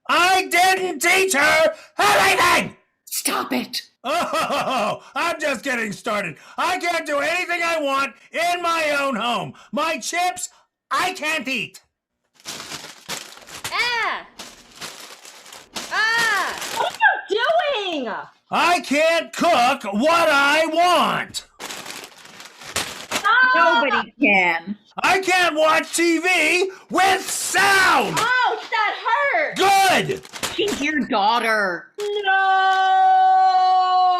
I didn't teach her anything! Stop it. Oh, I'm just getting started. I can't do anything I want in my own home. My chips, I can't eat. Ah! Ah! What are you doing? I can't cook what I want. Nobody can. I can't watch TV with sound. Ouch, that hurt! Good. She's your daughter. No!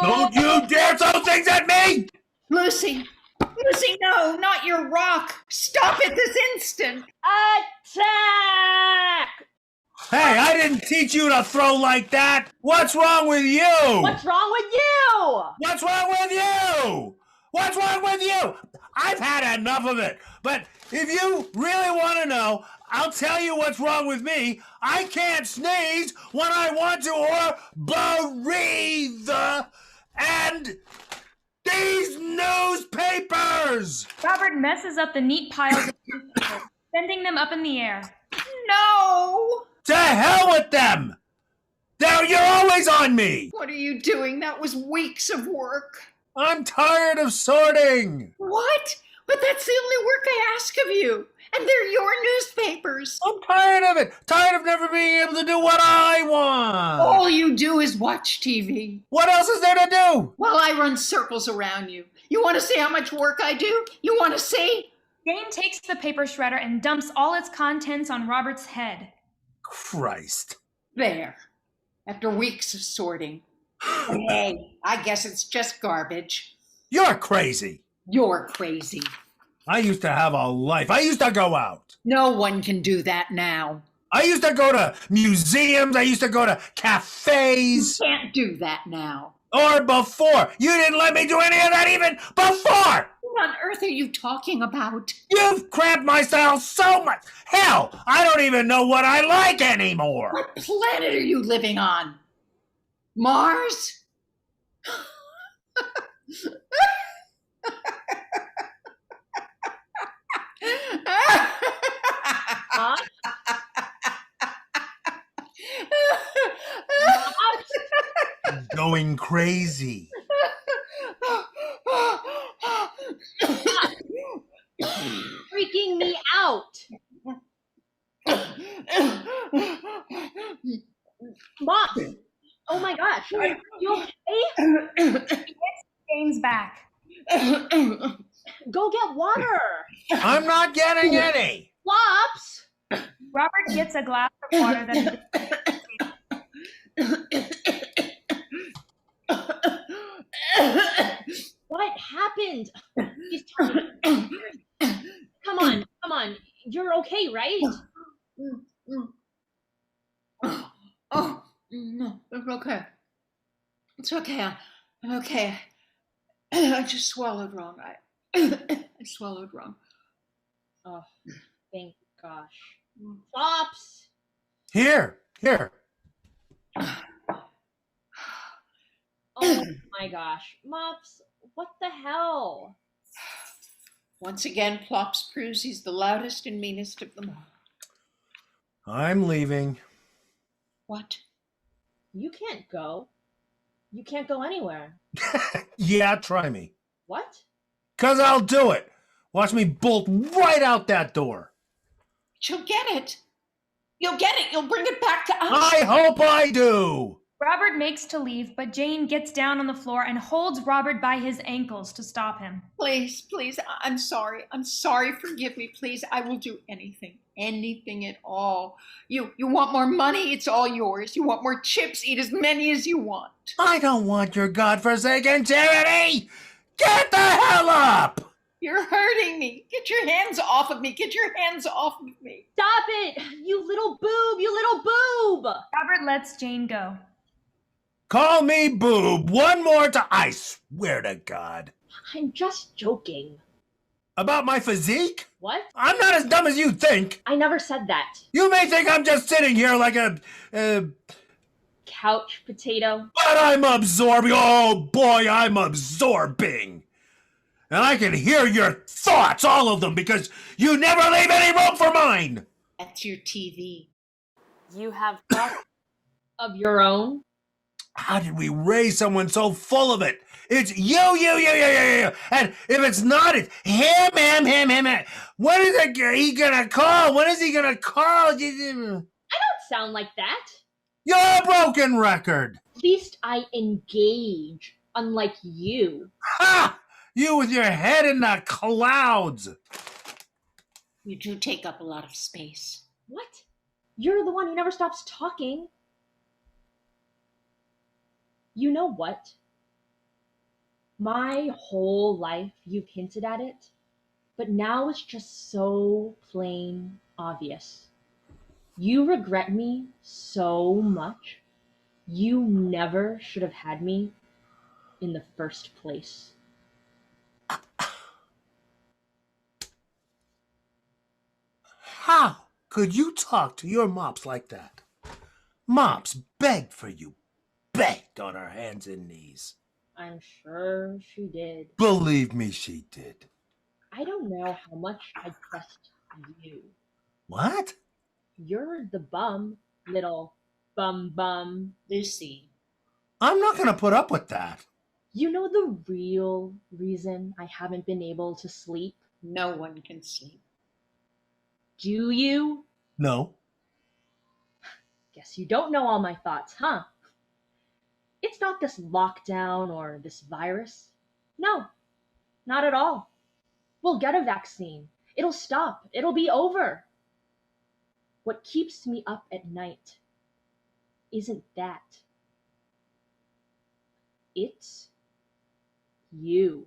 Don't you dare throw things at me. Lucy. Lucy, no, not your rock. Stop it this instant. Attack! Hey, I didn't teach you to throw like that. What's wrong with you? What's wrong with you? What's wrong with you? What's wrong with you? I've had enough of it. But if you really want to know, I'll tell you what's wrong with me. I can't sneeze when I want to or breathe. And these newspapers! Robert messes up the neat piles of newspapers, sending them up in the air. No. To hell with them! You're always on me! What are you doing? That was weeks of work. I'm tired of sorting! What? But that's the only work I ask of you. And they're your newspapers. I'm tired of it! Tired of never being able to do what I want! All you do is watch TV. What else is there to do? While I run circles around you. You want to see how much work I do? You want to see? Jane takes the paper shredder and dumps all its contents on Robert's head. Christ. There. After weeks of sorting. Hey, I guess it's just garbage. You're crazy. You're crazy. I used to have a life. I used to go out. No one can do that now. I used to go to museums. I used to go to cafes. You can't do that now. Or before. You didn't let me do any of that even before. What on earth are you talking about? You've cramped my style so much. Hell, I don't even know what I like anymore. What planet are you living on? Mars? Huh? Going crazy. Freaking me out. Mom! Oh my gosh. You okay? Jane's back. Go get water. I'm not getting any. Flops. Robert gets a glass of water that What happened? He's talking. Come on. You're okay, right? Oh, no, it's okay. It's okay. I'm okay. I just swallowed wrong. I swallowed wrong. Oh, thank gosh. Flops. Here. Oh my gosh. Mops, what the hell? Once again, Plops proves he's the loudest and meanest of them all. I'm leaving. What? You can't go. You can't go anywhere. Yeah, try me. What? 'Cause I'll do it. Watch me bolt right out that door. You'll get it. You'll get it. You'll bring it back to us. I hope I do. Robert makes to leave, but Jane gets down on the floor and holds Robert by his ankles to stop him. Please, please, I'm sorry. I'm sorry. Forgive me, please. I will do anything. Anything at all. You want more money? It's all yours. You want more chips? Eat as many as you want. I don't want your godforsaken charity! Get the hell up! You're hurting me. Get your hands off of me. Get your hands off of me. Stop it! You little boob! You little boob! Robert lets Jane go. Call me boob one more time. I swear to God. I'm just joking. About my physique? What? I'm not as dumb as you think. I never said that. You may think I'm just sitting here like a Couch potato. but I'm absorbing. Oh boy, I'm absorbing. And I can hear your thoughts, all of them, because you never leave any room for mine. That's your TV. You have thoughts Of your own? How did we raise someone so full of it? It's you. And if it's not, it's him. When is he gonna call? When is he gonna call? Don't sound like that. You're a broken record. At least I engage, unlike you. Ha! You with your head in the clouds. You do take up a lot of space. What? You're the one who never stops talking. You know what? My whole life you've hinted at it, but now it's just so plain obvious. You regret me so much. You never should have had me in the first place. How could you talk to your mops like that? Mops begged for you. Begged on her hands and knees. I'm sure she did. Believe me, she did. I don't know how much I trust you. What? You're the bum, little bum. Lucy. I'm not gonna put up with that. You know the real reason I haven't been able to sleep? No one can sleep. Do you? No. Guess you don't know all my thoughts, huh? It's not this lockdown or this virus. No, not at all. We'll get a vaccine. It'll stop. It'll be over. What keeps me up at night isn't that. It's you.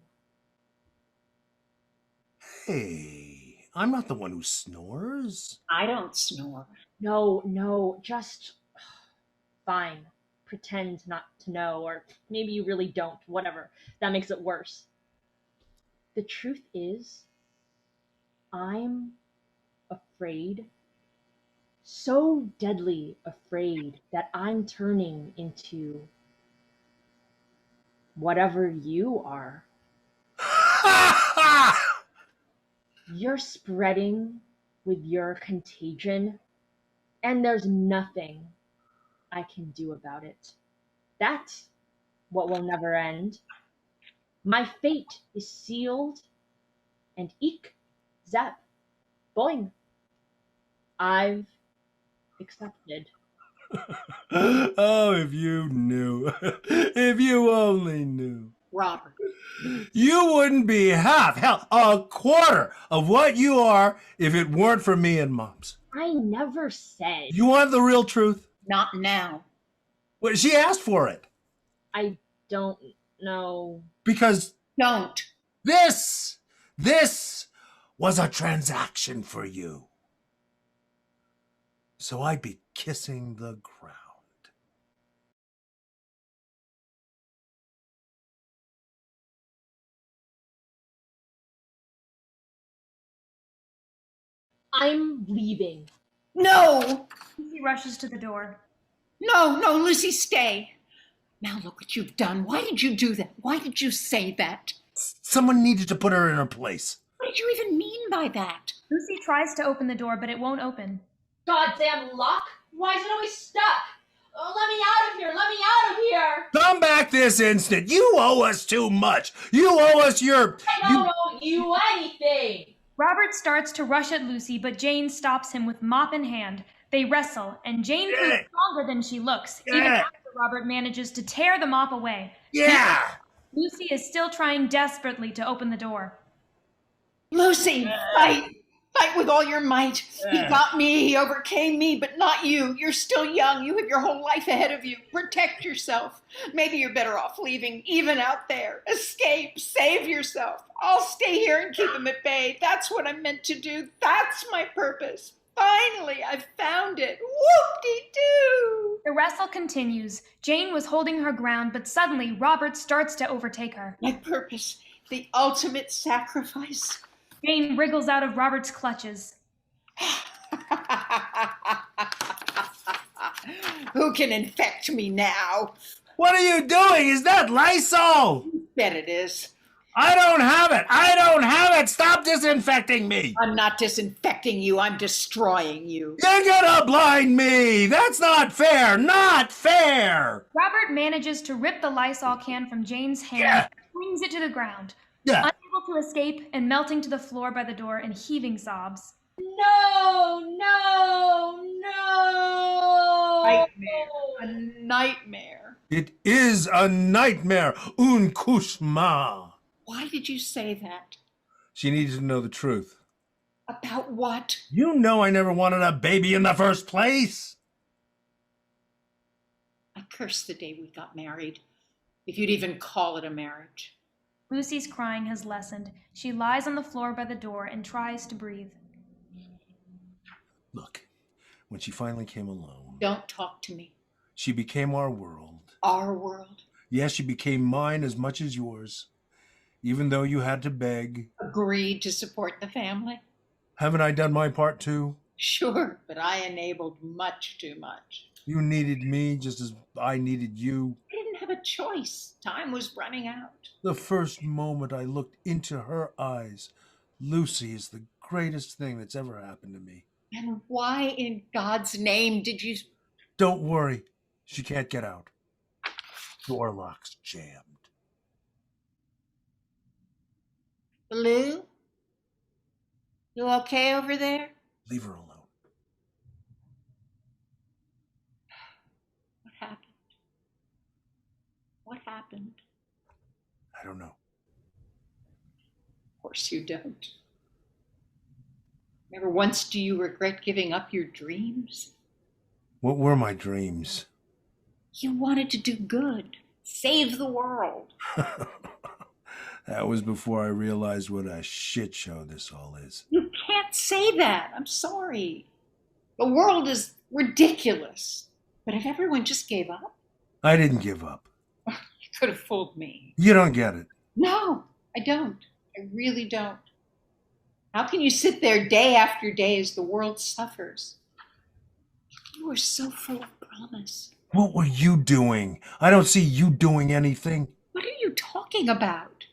Hey, I'm not the one who snores. I don't snore. No, just fine. Pretend not to know, or maybe you really don't. Whatever. That makes it worse. The truth is, I'm afraid. So deadly afraid that I'm turning into whatever you are. You're spreading with your contagion, and there's nothing I can do about it. That's what will never end. My fate is sealed, and eek, zap, boing. I've accepted. Oh, if you knew. If you only knew. Robert. You wouldn't be half, hell, a quarter of what you are if it weren't for me and Mops. I never said. You want the real truth? Not now. Well, she asked for it. I don't know. Because Don't. this was a transaction for you. So I'd be kissing the ground. I'm leaving. No. Lucy rushes to the door. No, Lucy, stay. Now look what you've done. Why did you do that? Why did you say that? Someone needed to put her in her place. What did you even mean by that? Lucy tries to open the door, but it won't open. Goddamn lock! Why is it always stuck? Oh, let me out of here! Let me out of here! Come back this instant. You owe us too much. You owe us your... I don't owe you anything! Robert starts to rush at Lucy, but Jane stops him with mop in hand. They wrestle, and Jane proves stronger than she looks, even after Robert manages to tear the mop away. Yeah! Lucy is still trying desperately to open the door. Lucy, fight! Fight with all your might. He got me, he overcame me, but not you. You're still young. You have your whole life ahead of you. Protect yourself. Maybe you're better off leaving, even out there. Escape, save yourself. I'll stay here and keep him at bay. That's what I'm meant to do. That's my purpose. Finally, I've found it. Whoop-de-doo! The wrestle continues. Jane was holding her ground, but suddenly Robert starts to overtake her. My purpose, the ultimate sacrifice. Jane wriggles out of Robert's clutches. Who can infect me now? What are you doing? Is that Lysol? Bet it is. I don't have it. I don't have it. Stop disinfecting me. I'm not disinfecting you. I'm destroying you. You're gonna blind me. That's not fair. Not fair. Robert manages to rip the Lysol can from Jane's hand and swings it to the ground. Yeah. Unable to escape and melting to the floor by the door in heaving sobs. No, no, no! Nightmare. A nightmare. It is a nightmare. Un cauchemar. Why did you say that? She needed to know the truth. About what? You know I never wanted a baby in the first place. I curse the day we got married. If you'd even call it a marriage. Lucy's crying has lessened. She lies on the floor by the door and tries to breathe. Look, when she finally came alone, Don't talk to me. she became our world. Our world. Yes, she became mine as much as yours, even though you had to beg. Agreed to support the family. Haven't I done my part too? Sure, but I enabled much too much. You needed me just as I needed you. I didn't have a choice. Time was running out. The first moment I looked into her eyes, Lucy is the greatest thing that's ever happened to me. And why in God's name did you... Don't worry, she can't get out. Door lock's jammed. Balloo? You okay over there? Leave her alone. What happened? What happened? I don't know. Of course you don't. Never once do you regret giving up your dreams? What were my dreams? You wanted to do good, save the world. That was before I realized what a shit show this all is. You can't say that. I'm sorry. The world is ridiculous. But if everyone just gave up, I didn't give up. you could have fooled me. You don't get it. No, I don't. I really don't. How can you sit there day after day as the world suffers? You were so full of promise. What were you doing? I don't see you doing anything. What are you talking about?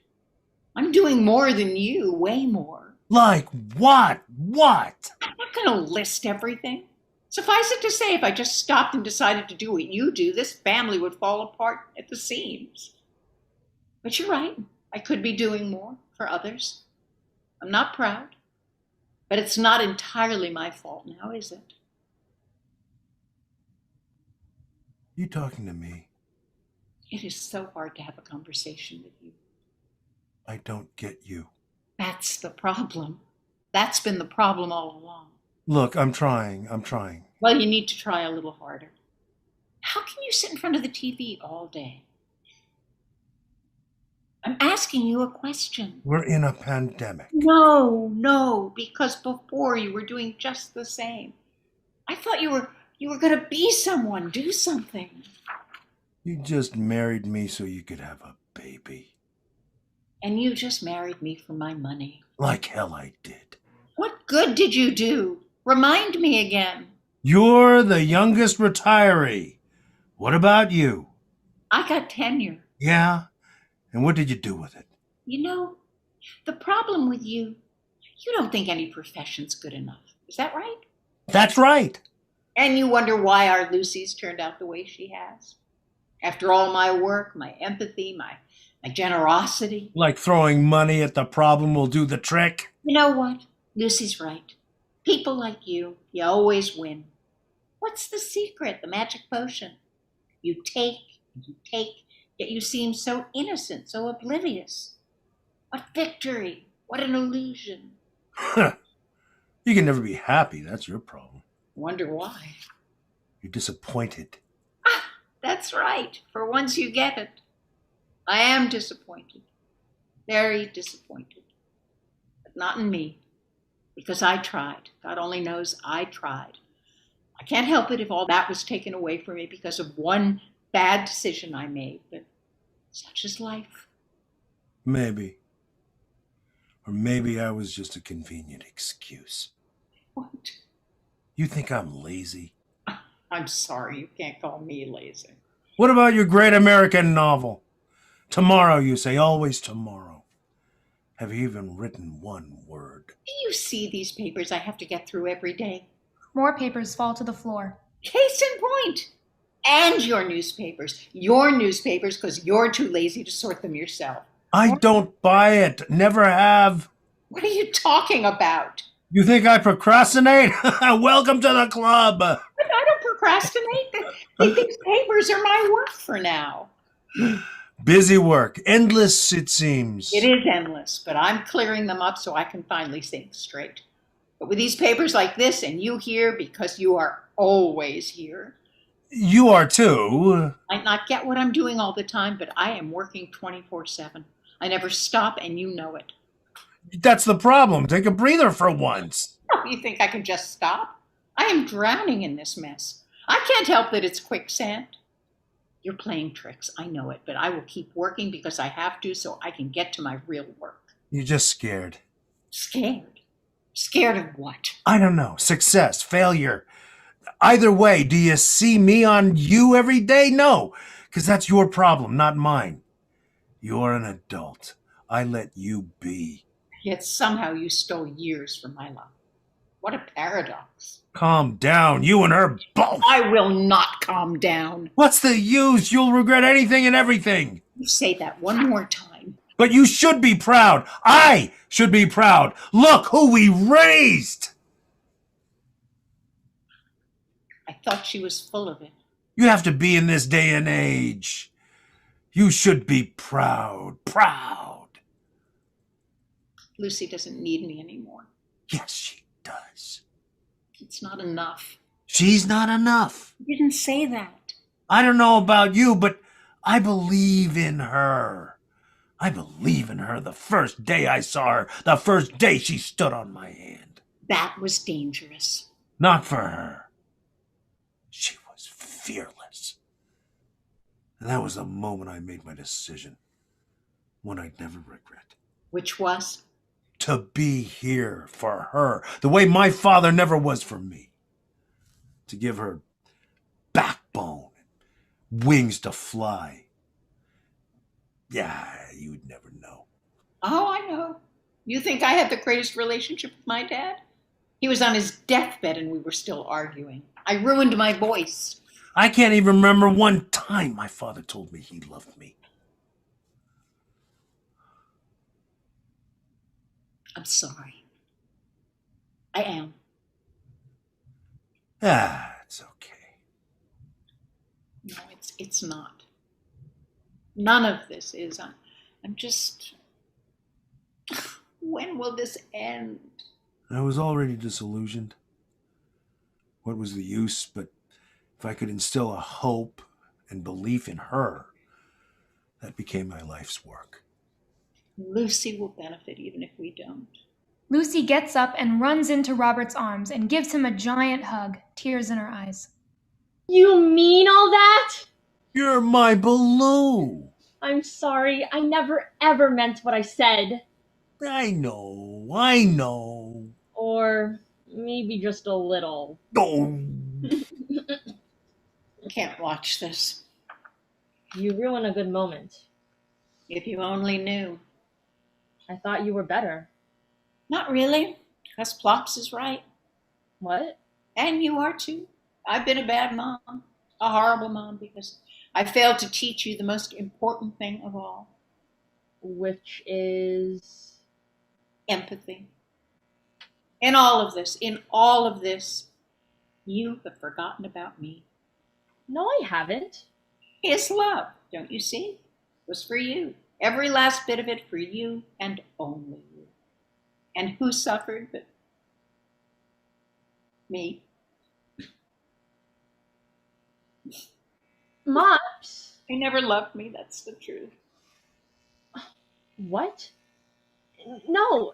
I'm doing more than you, way more. Like what? What? I'm not going to list everything. Suffice it to say, if I just stopped and decided to do what you do, this family would fall apart at the seams. But you're right. I could be doing more for others. I'm not proud. But it's not entirely my fault now, is it? You talking to me? It is so hard to have a conversation with you. I don't get you. That's the problem. That's been the problem all along. Look, I'm trying. Well, you need to try a little harder. How can you sit in front of the TV all day? I'm asking you a question. We're in a pandemic. No, because before you were doing just the same. I thought you were going to be someone, do something. You just married me so you could have a baby. And you just married me for my money. Like hell I did. What good did you do? Remind me again. You're the youngest retiree. What about you? I got tenure. Yeah? And what did you do with it? You know, the problem with you don't think any profession's good enough. Is that right? That's right. And you wonder why our Lucy's turned out the way she has. After all my work, my empathy, my generosity. Like throwing money at the problem will do the trick. You know what? Lucy's right. People like you always win. What's the secret, the magic potion? You take and you take, yet you seem so innocent, so oblivious. What victory! What an illusion! You can never be happy. That's your problem. Wonder why. You're disappointed. That's right. For once you get it. I am disappointed. Very disappointed. But not in me. Because I tried. God only knows I tried. I can't help it if all that was taken away from me because of one bad decision I made. But such is life. Maybe. Or maybe I was just a convenient excuse. What? You think I'm lazy? I'm sorry. You can't call me lazy. What about your great American novel? Tomorrow, you say, always tomorrow. Have you even written one word? Do you see these papers I have to get through every day? More papers fall to the floor. Case in point. And your newspapers. Your newspapers, because you're too lazy to sort them yourself. I don't buy it. Never have. What are you talking about? You think I procrastinate? Welcome to the club. But I don't procrastinate. These papers are my work for now. Busy work. Endless, it seems. It is endless, but I'm clearing them up so I can finally think straight. But with these papers like this, and you here because you are always here. You are too. Might not get what I'm doing all the time, but I am working 24/7. I never stop, and you know it. That's the problem. Take a breather for once. Oh, you think I can just stop? I am drowning in this mess. I can't help that it's quicksand. You're playing tricks, I know it, but I will keep working because I have to so I can get to my real work. You're just scared. Scared? Scared of what? I don't know. Success, failure. Either way, do you see me on you every day? No, because that's your problem, not mine. You're an adult. I let you be. Yet somehow you stole years from my life. What a paradox. Calm down, you and her both. I will not calm down. What's the use? You'll regret anything and everything. You say that one more time. But you should be proud. I should be proud. Look who we raised. I thought she was full of it. You have to be in this day and age. You should be proud. Proud. Lucy doesn't need me anymore. Yes, she does. It's not enough. She's not enough. You didn't say that. I don't know about you, but I believe in her. I believe in her the first day I saw her, the first day she stood on my hand. That was dangerous. Not for her. She was fearless. And that was the moment I made my decision. One I'd never regret. Which was? To be here for her, the way my father never was for me. To give her backbone, wings to fly. Yeah, you'd never know. Oh, I know. You think I had the greatest relationship with my dad? He was on his deathbed and we were still arguing. I ruined my voice. I can't even remember one time my father told me he loved me. I'm sorry. I am. It's okay. No, it's not. None of this is. I'm just... When will this end? I was already disillusioned. What was the use? But if I could instill a hope and belief in her, that became my life's work. Lucy will benefit even if we don't. Lucy gets up and runs into Robert's arms and gives him a giant hug, tears in her eyes. You mean all that? You're my Balloo. I'm sorry. I never ever meant what I said. I know. Or maybe just a little. Oh. Can't watch this. You ruin a good moment. If you only knew. I thought you were better. Not really, because Plops is right. What? And you are too. I've been a bad mom, a horrible mom, because I failed to teach you the most important thing of all. Which is... Empathy. In all of this, you have forgotten about me. No, I haven't. His love, don't you see, was for you. Every last bit of it for you and only you. And who suffered but me? Mops? He never loved me, that's the truth. What? No,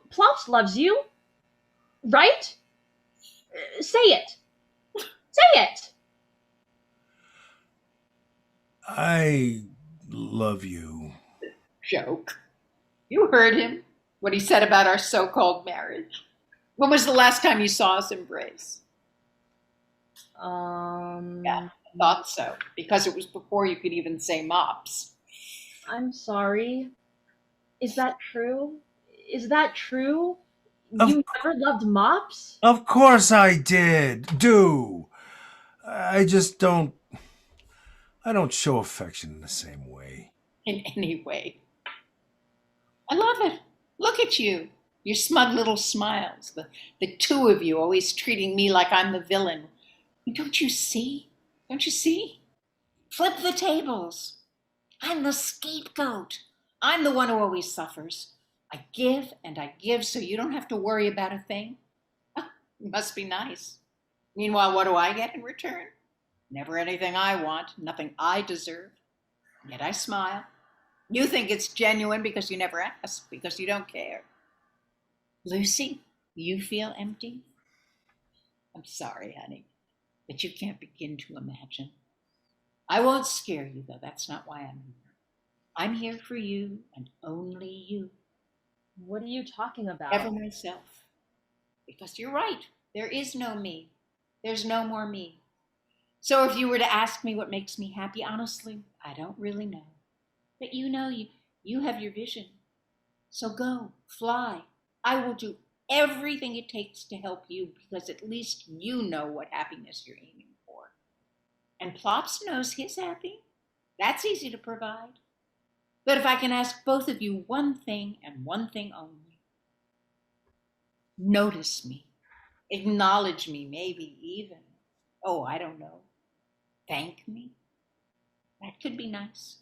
Plops loves you, right? Say it. Say it. I love you. Joke. You heard him, what he said about our so-called marriage. When was the last time you saw us embrace? Yeah, I thought so, because it was before you could even say mops. I'm sorry. Is that true? Is that true? Of- You never loved Mops? Of course I did. I just don't. I don't show affection in the same way. In any way. I love it. Look at you. Your smug little smiles. The two of you always treating me like I'm the villain. Don't you see? Don't you see? Flip the tables. I'm the scapegoat. I'm the one who always suffers. I give and I give so you don't have to worry about a thing. Must be nice. Meanwhile, what do I get in return? Never anything I want, nothing I deserve. Yet I smile. You think it's genuine because you never ask, because you don't care. Lucy, you feel empty? I'm sorry, honey, but you can't begin to imagine. I won't scare you, though. That's not why I'm here. I'm here for you and only you. What are you talking about? Ever myself. Because you're right. There is no me. There's no more me. So if you were to ask me what makes me happy, honestly, I don't really know. But you know, you have your vision. So go, fly. I will do everything it takes to help you because at least you know what happiness you're aiming for. And Plops knows his happy. That's easy to provide. But if I can ask both of you one thing and one thing only, notice me, acknowledge me, maybe even, oh, I don't know, thank me. That could be nice.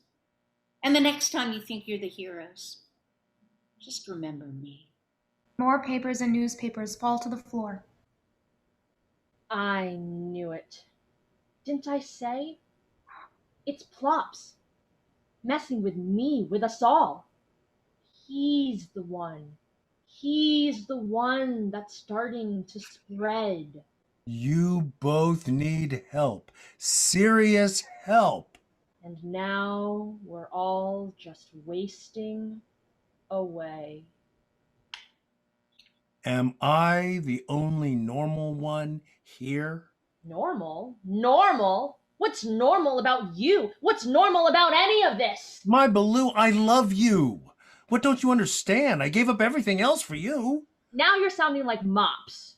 And the next time you think you're the heroes, just remember me. More papers and newspapers fall to the floor. I knew it. Didn't I say? It's Plops. Messing with me, with us all. He's the one. He's the one that's starting to spread. You both need help. Serious help. And now we're all just wasting away. Am I the only normal one here? Normal? Normal? What's normal about you? What's normal about any of this? My Balloo, I love you. What don't you understand? I gave up everything else for you. Now you're sounding like Mops.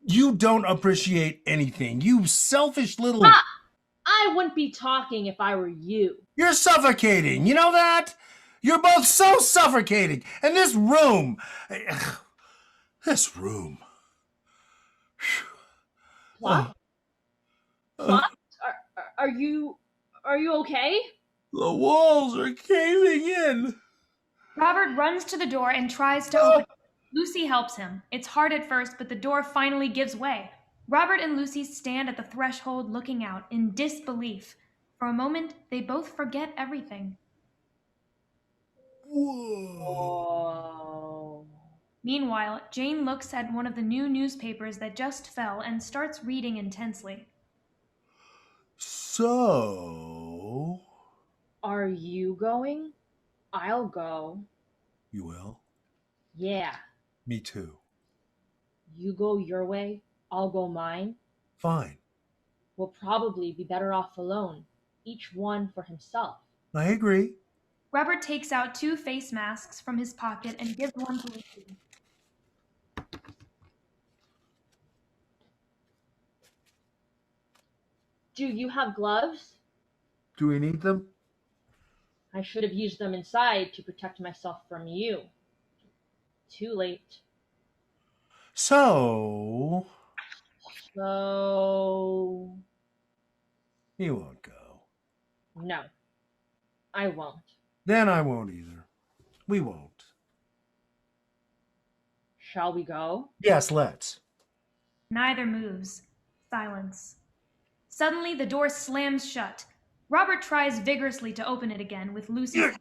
You don't appreciate anything. You selfish little... Ah! I wouldn't be talking if I were you. You're suffocating. You know that? You're both so suffocating. And this room... This room... Plop? Plop? Are you okay? The walls are caving in. Robert runs to the door and tries to open it. Lucy helps him. It's hard at first, but the door finally gives way. Robert and Lucy stand at the threshold looking out in disbelief. For a moment, they both forget everything. Whoa. Meanwhile, Jane looks at one of the new newspapers that just fell and starts reading intensely. So... Are you going? I'll go. You will? Yeah. Me too. You go your way, I'll go mine. Fine. We'll probably be better off alone, each one for himself. I agree. Robert takes out 2 face masks from his pocket and gives one to Lucy. Do you have gloves? Do we need them? I should have used them inside to protect myself from you. Too late. So... So... You won't go. No, I won't. Then I won't either. We won't. Shall we go? Yes, let's. Neither moves. Silence. Suddenly, the door slams shut. Robert tries vigorously to open it again with Lucy's help,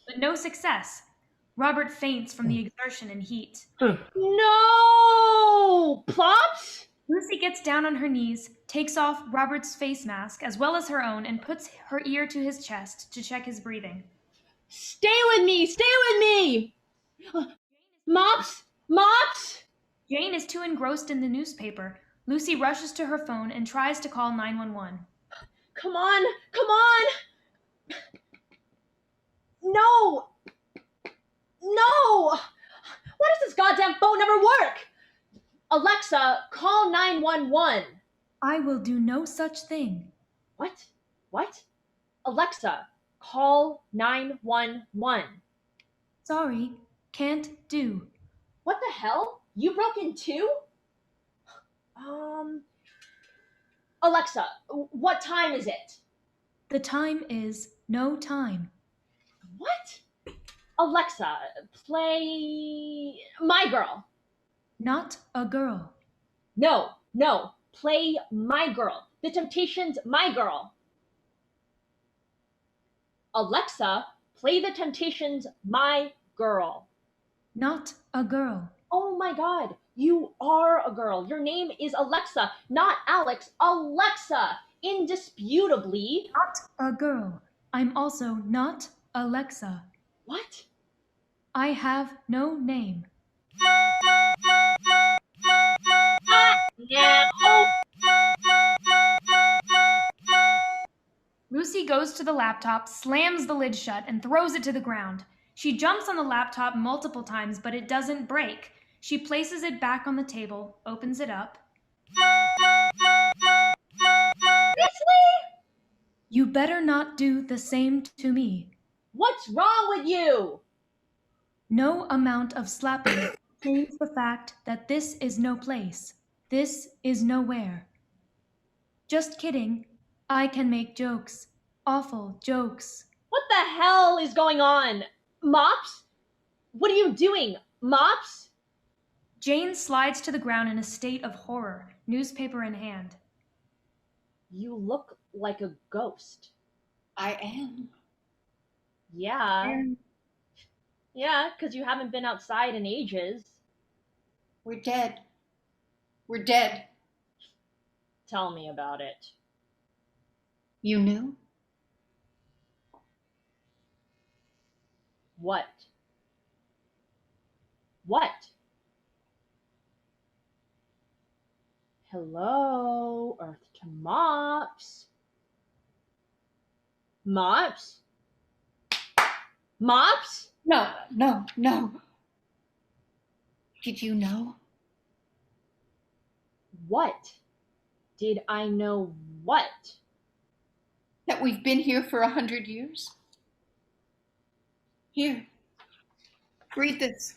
but no success. Robert faints from the exertion and heat. No! Plops? Lucy gets down on her knees, takes off Robert's face mask as well as her own, and puts her ear to his chest to check his breathing. Stay with me! Stay with me! Mops? Mops? Jane is too engrossed in the newspaper. Lucy rushes to her phone and tries to call 911. Come on! Come on! No! No! Why does this goddamn phone never work? Alexa, call 911. I will do no such thing. What? What? Alexa, call 911. Sorry, can't do. What the hell? You broke in too? Alexa, what time is it? The time is no time. What? Alexa, play My Girl. Not a girl. No, play My Girl. The Temptations' My Girl. Alexa, play The Temptations' My Girl. Not a girl. Oh my god, you are a girl. Your name is Alexa, not Alex. Alexa, indisputably. Not a girl. I'm also not Alexa. What? I have no name. Lucy goes to the laptop, slams the lid shut, and throws it to the ground. She jumps on the laptop multiple times, but it doesn't break. She places it back on the table, opens it up. You better not do the same to me. What's wrong with you? No amount of slapping changes the fact that this is no place. This is nowhere. Just kidding. I can make jokes. Awful jokes. What the hell is going on? Mops? What are you doing? Mops? Jane slides to the ground in a state of horror, newspaper in hand. You look like a ghost. I am. Yeah. Yeah, because you haven't been outside in ages. We're dead. We're dead. Tell me about it. You knew? What? What? Hello, Earth to Mops. Mops? Mops? No. Did you know? What? Did I know what? That we've been here for 100 years? Here. Read this.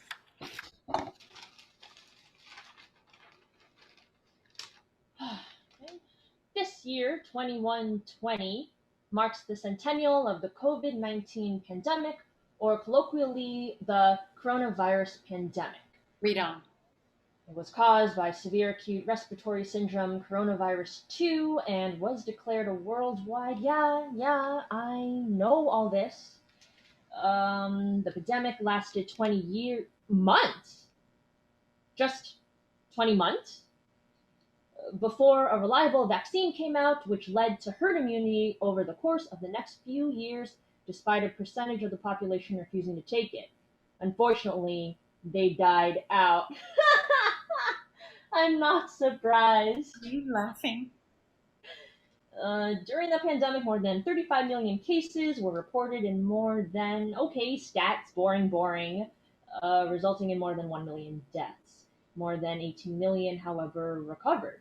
This year, 2120, marks the centennial of the COVID-19 pandemic, or colloquially, the coronavirus pandemic. Read on. It was caused by severe acute respiratory syndrome coronavirus 2 and was declared a worldwide, yeah, I know all this. The pandemic lasted 20 months. Just 20 months? Before a reliable vaccine came out, which led to herd immunity over the course of the next few years, despite a percentage of the population refusing to take it. Unfortunately, they died out. I'm not surprised. Are you laughing? During the pandemic, more than 35 million cases were reported in more than, stats, boring, resulting in more than 1 million deaths. More than 18 million, however, recovered.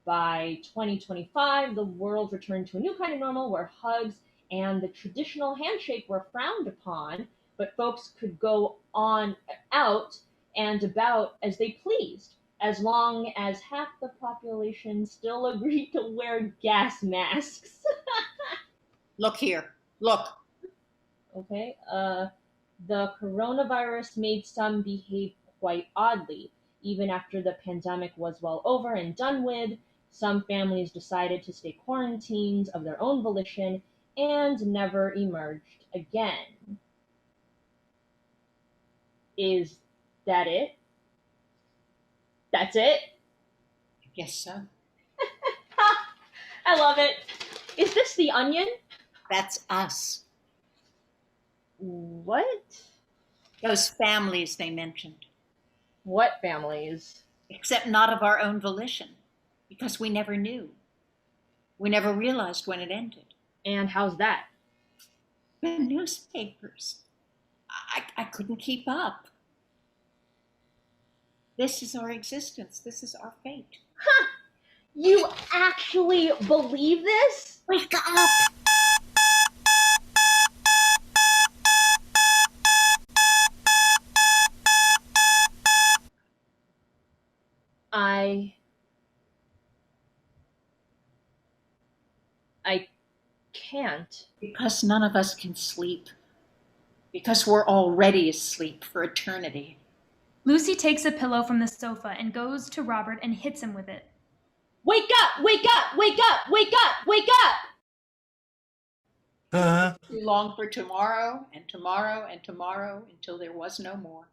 By 2025, the world returned to a new kind of normal where hugs and the traditional handshake were frowned upon, but folks could go on out and about as they pleased, as long as half the population still agreed to wear gas masks. Look here. Look. Okay. The coronavirus made some behave quite oddly. Even after the pandemic was well over and done with, some families decided to stay quarantined of their own volition and never emerged again. Is that it? That's it? I guess so. I love it. Is this the Onion? That's us. What? Those families they mentioned. What families? Except not of our own volition, because we never knew. We never realized when it ended. And how's that? The newspapers. I couldn't keep up. This is our existence. This is our fate. You actually believe this? Wake up! I can't. Because none of us can sleep. Because we're already asleep for eternity. Lucy takes a pillow from the sofa and goes to Robert and hits him with it. Wake up! Wake up! Wake up! Wake up! Wake up! Uh-huh. Too long for tomorrow and tomorrow and tomorrow until there was no more.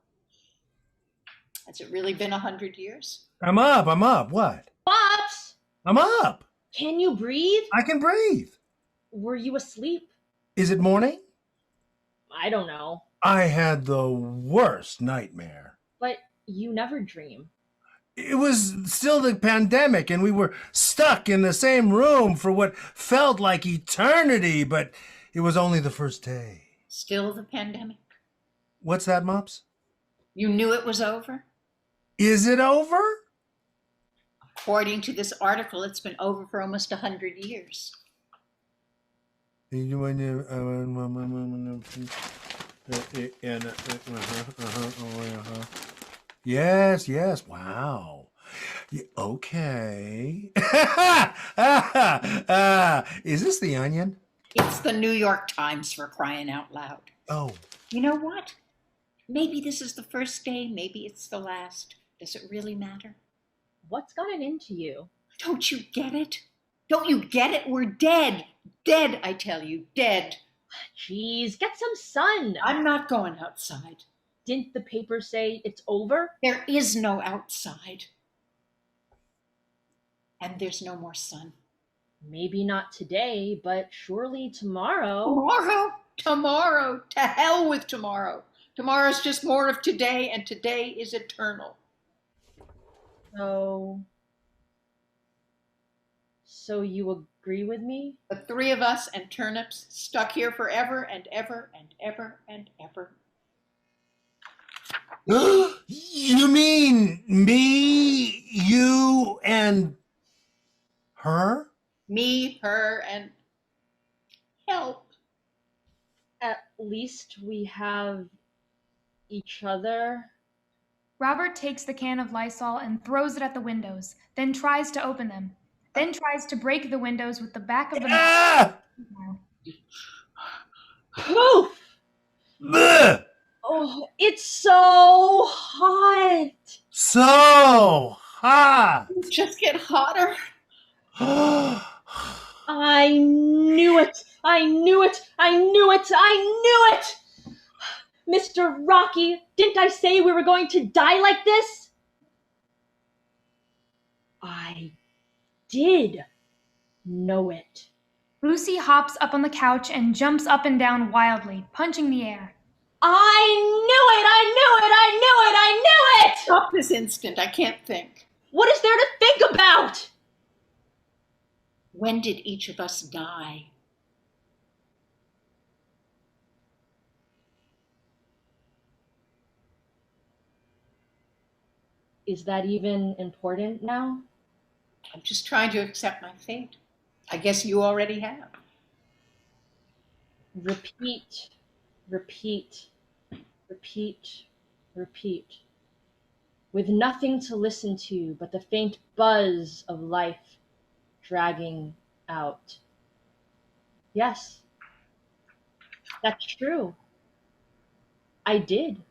Has it really been 100 years? I'm up. What? Pops! I'm up. Can you breathe? I can breathe. Were you asleep? Is it morning? I don't know. I had the worst nightmare. But you never dream. It was still the pandemic, and we were stuck in the same room for what felt like eternity, but it was only the first day. Still the pandemic? What's that, Mops? You knew it was over? Is it over? According to this article, it's been over for almost 100 years. Yes. Wow. Okay. Is this the Onion? It's the New York Times, for crying out loud. Oh. You know what? Maybe this is the first day, maybe it's the last. Does it really matter? What's gotten into you? Don't you get it? Don't you get it? We're dead. Dead, I tell you, dead. Jeez, get some sun. I'm not going outside. Didn't the paper say it's over? There is no outside. And there's no more sun. Maybe not today, but surely tomorrow. Tomorrow? Tomorrow. To hell with tomorrow. Tomorrow's just more of today, and today is eternal. So you agree with me? The three of us and turnips stuck here forever and ever and ever and ever. You mean me, you, and her? Me, her, and help. At least we have each other. Robert takes the can of Lysol and throws it at the windows, then tries to open them, then tries to break the windows with the back of the Ah! Poof! Bleh! Oh, it's so hot. So hot. Just get hotter. I knew it. I knew it. I knew it. I knew it. Mr. Rocky, didn't I say we were going to die like this? I did know it. Lucy hops up on the couch and jumps up and down wildly, punching the air. I knew it! I knew it! I knew it! I knew it! Stop this instant. I can't think. What is there to think about? When did each of us die? Is that even important now? I'm just trying to accept my fate. I guess you already have. Repeat, repeat, repeat, repeat. With nothing to listen to but the faint buzz of life dragging out. Yes, That's true. I did.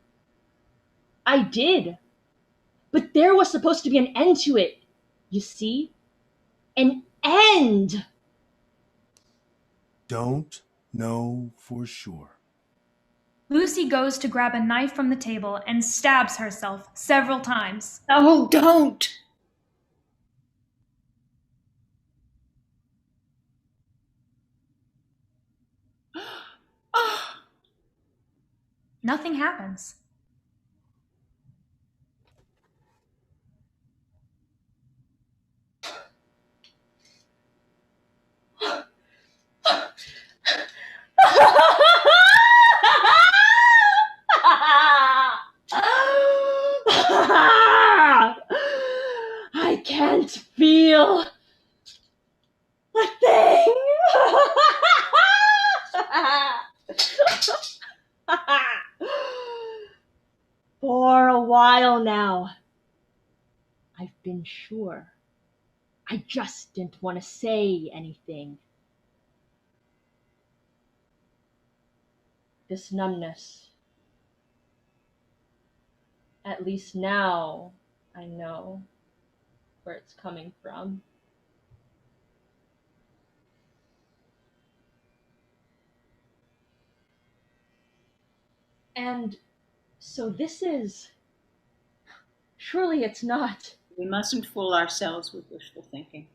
I did. But there was supposed to be an end to it. You see? An end! Don't know for sure. Lucy goes to grab a knife from the table and stabs herself several times. Oh, don't. Oh, Nothing happens. I can't feel a thing. For a while now, I've been sure. I just didn't want to say anything. This numbness. At least now I know where it's coming from. And so this is. Surely it's not. we mustn't fool ourselves with wishful thinking.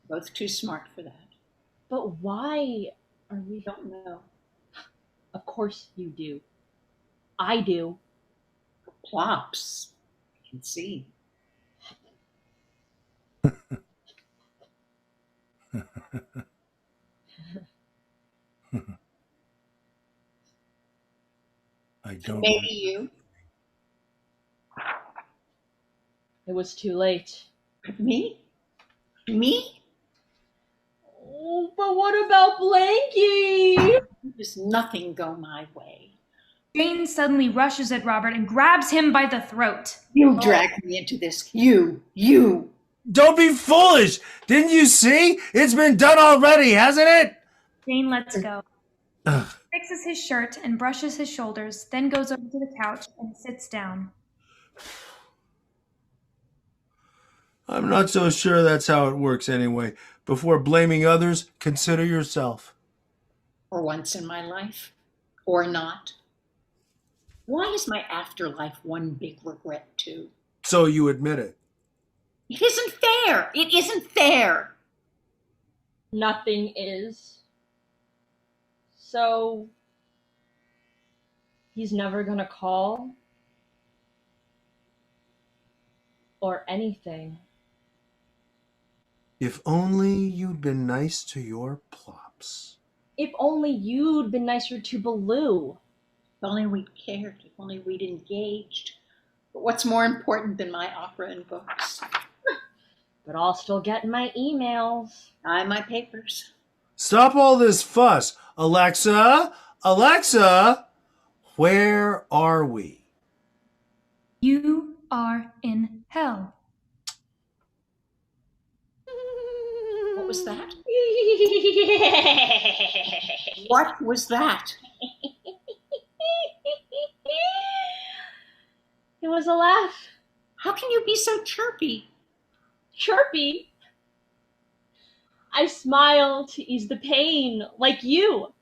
Both too smart for that. But why are we. Don't know. Of course you do. I do. Plops. I can see. I don't. Maybe you. It was too late. Me? Me? Oh, but what about Blanky? There's nothing go my way. Jane suddenly rushes at Robert and grabs him by the throat. You dragged me into this. You. Don't be foolish! Didn't you see? It's been done already, hasn't it? Jane lets go. Ugh. Fixes his shirt and brushes his shoulders, then goes over to the couch and sits down. I'm not so sure that's how it works anyway. Before blaming others, consider yourself. For once in my life. Or not. Why is my afterlife one big regret, too? So you admit it. It isn't fair. It isn't fair. Nothing is. So. He's never gonna call? Or anything. If only you'd been nice to your plops. If only you'd been nicer to Balloo. If only we'd cared. If only we'd engaged. But what's more important than my opera and books? But I'll still get my emails. My papers. Stop all this fuss. Alexa, where are we? You are in hell. What was that? What was that? It was a laugh. How can you be so chirpy? Chirpy. I smile to ease the pain, like you.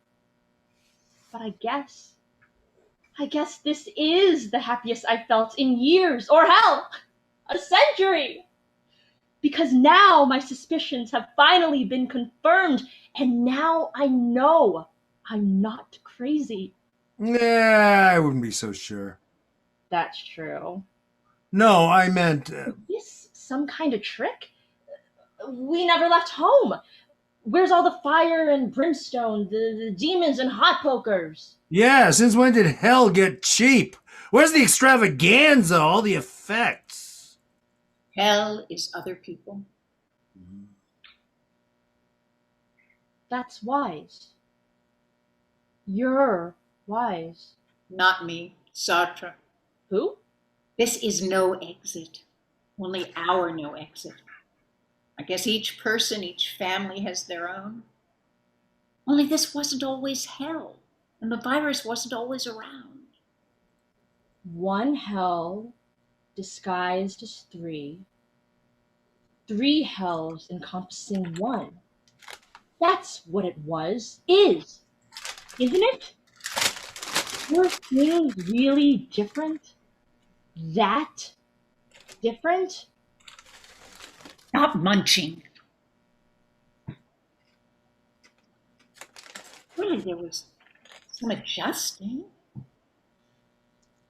But I guess this is the happiest I've felt in years, or hell, a century. Because now my suspicions have finally been confirmed, and now I know I'm not crazy. Nah, I wouldn't be so sure. That's true. No, I meant... Is this some kind of trick? We never left home. Where's all the fire and brimstone, the demons and hot pokers? yeah, since when did hell get cheap? Where's the extravaganza, all the effects? Hell is other people. That's wise. You're wise. Not me. Sartre. Who? This is no exit. Only our no exit. I guess each person, each family has their own. Only this wasn't always hell. And the virus wasn't always around. One hell disguised as three. Three hells encompassing one. That's what it is, isn't it? Were things really different? That different? Not munching. Really, there was some adjusting.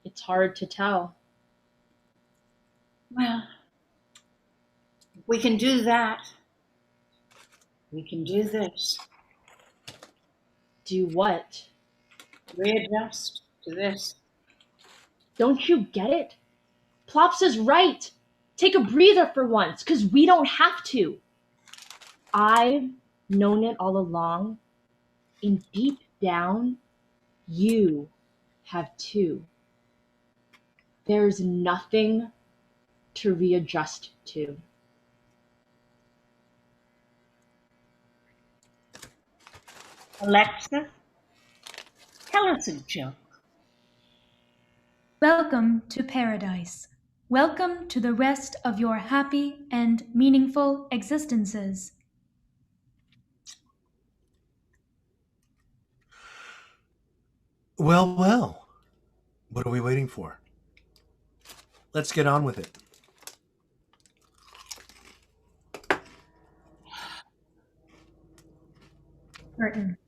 It's hard to tell. Well, we can do that. We can do this. Do what? Readjust to this. Don't you get it? Plops is right. Take a breather for once, 'cause we don't have to. I've known it all along, and deep down, you have too. There's nothing to readjust to. Alexa, tell us a joke. Welcome to paradise. Welcome to the rest of your happy and meaningful existences. Well, well. What are we waiting for? Let's get on with it. Curtain.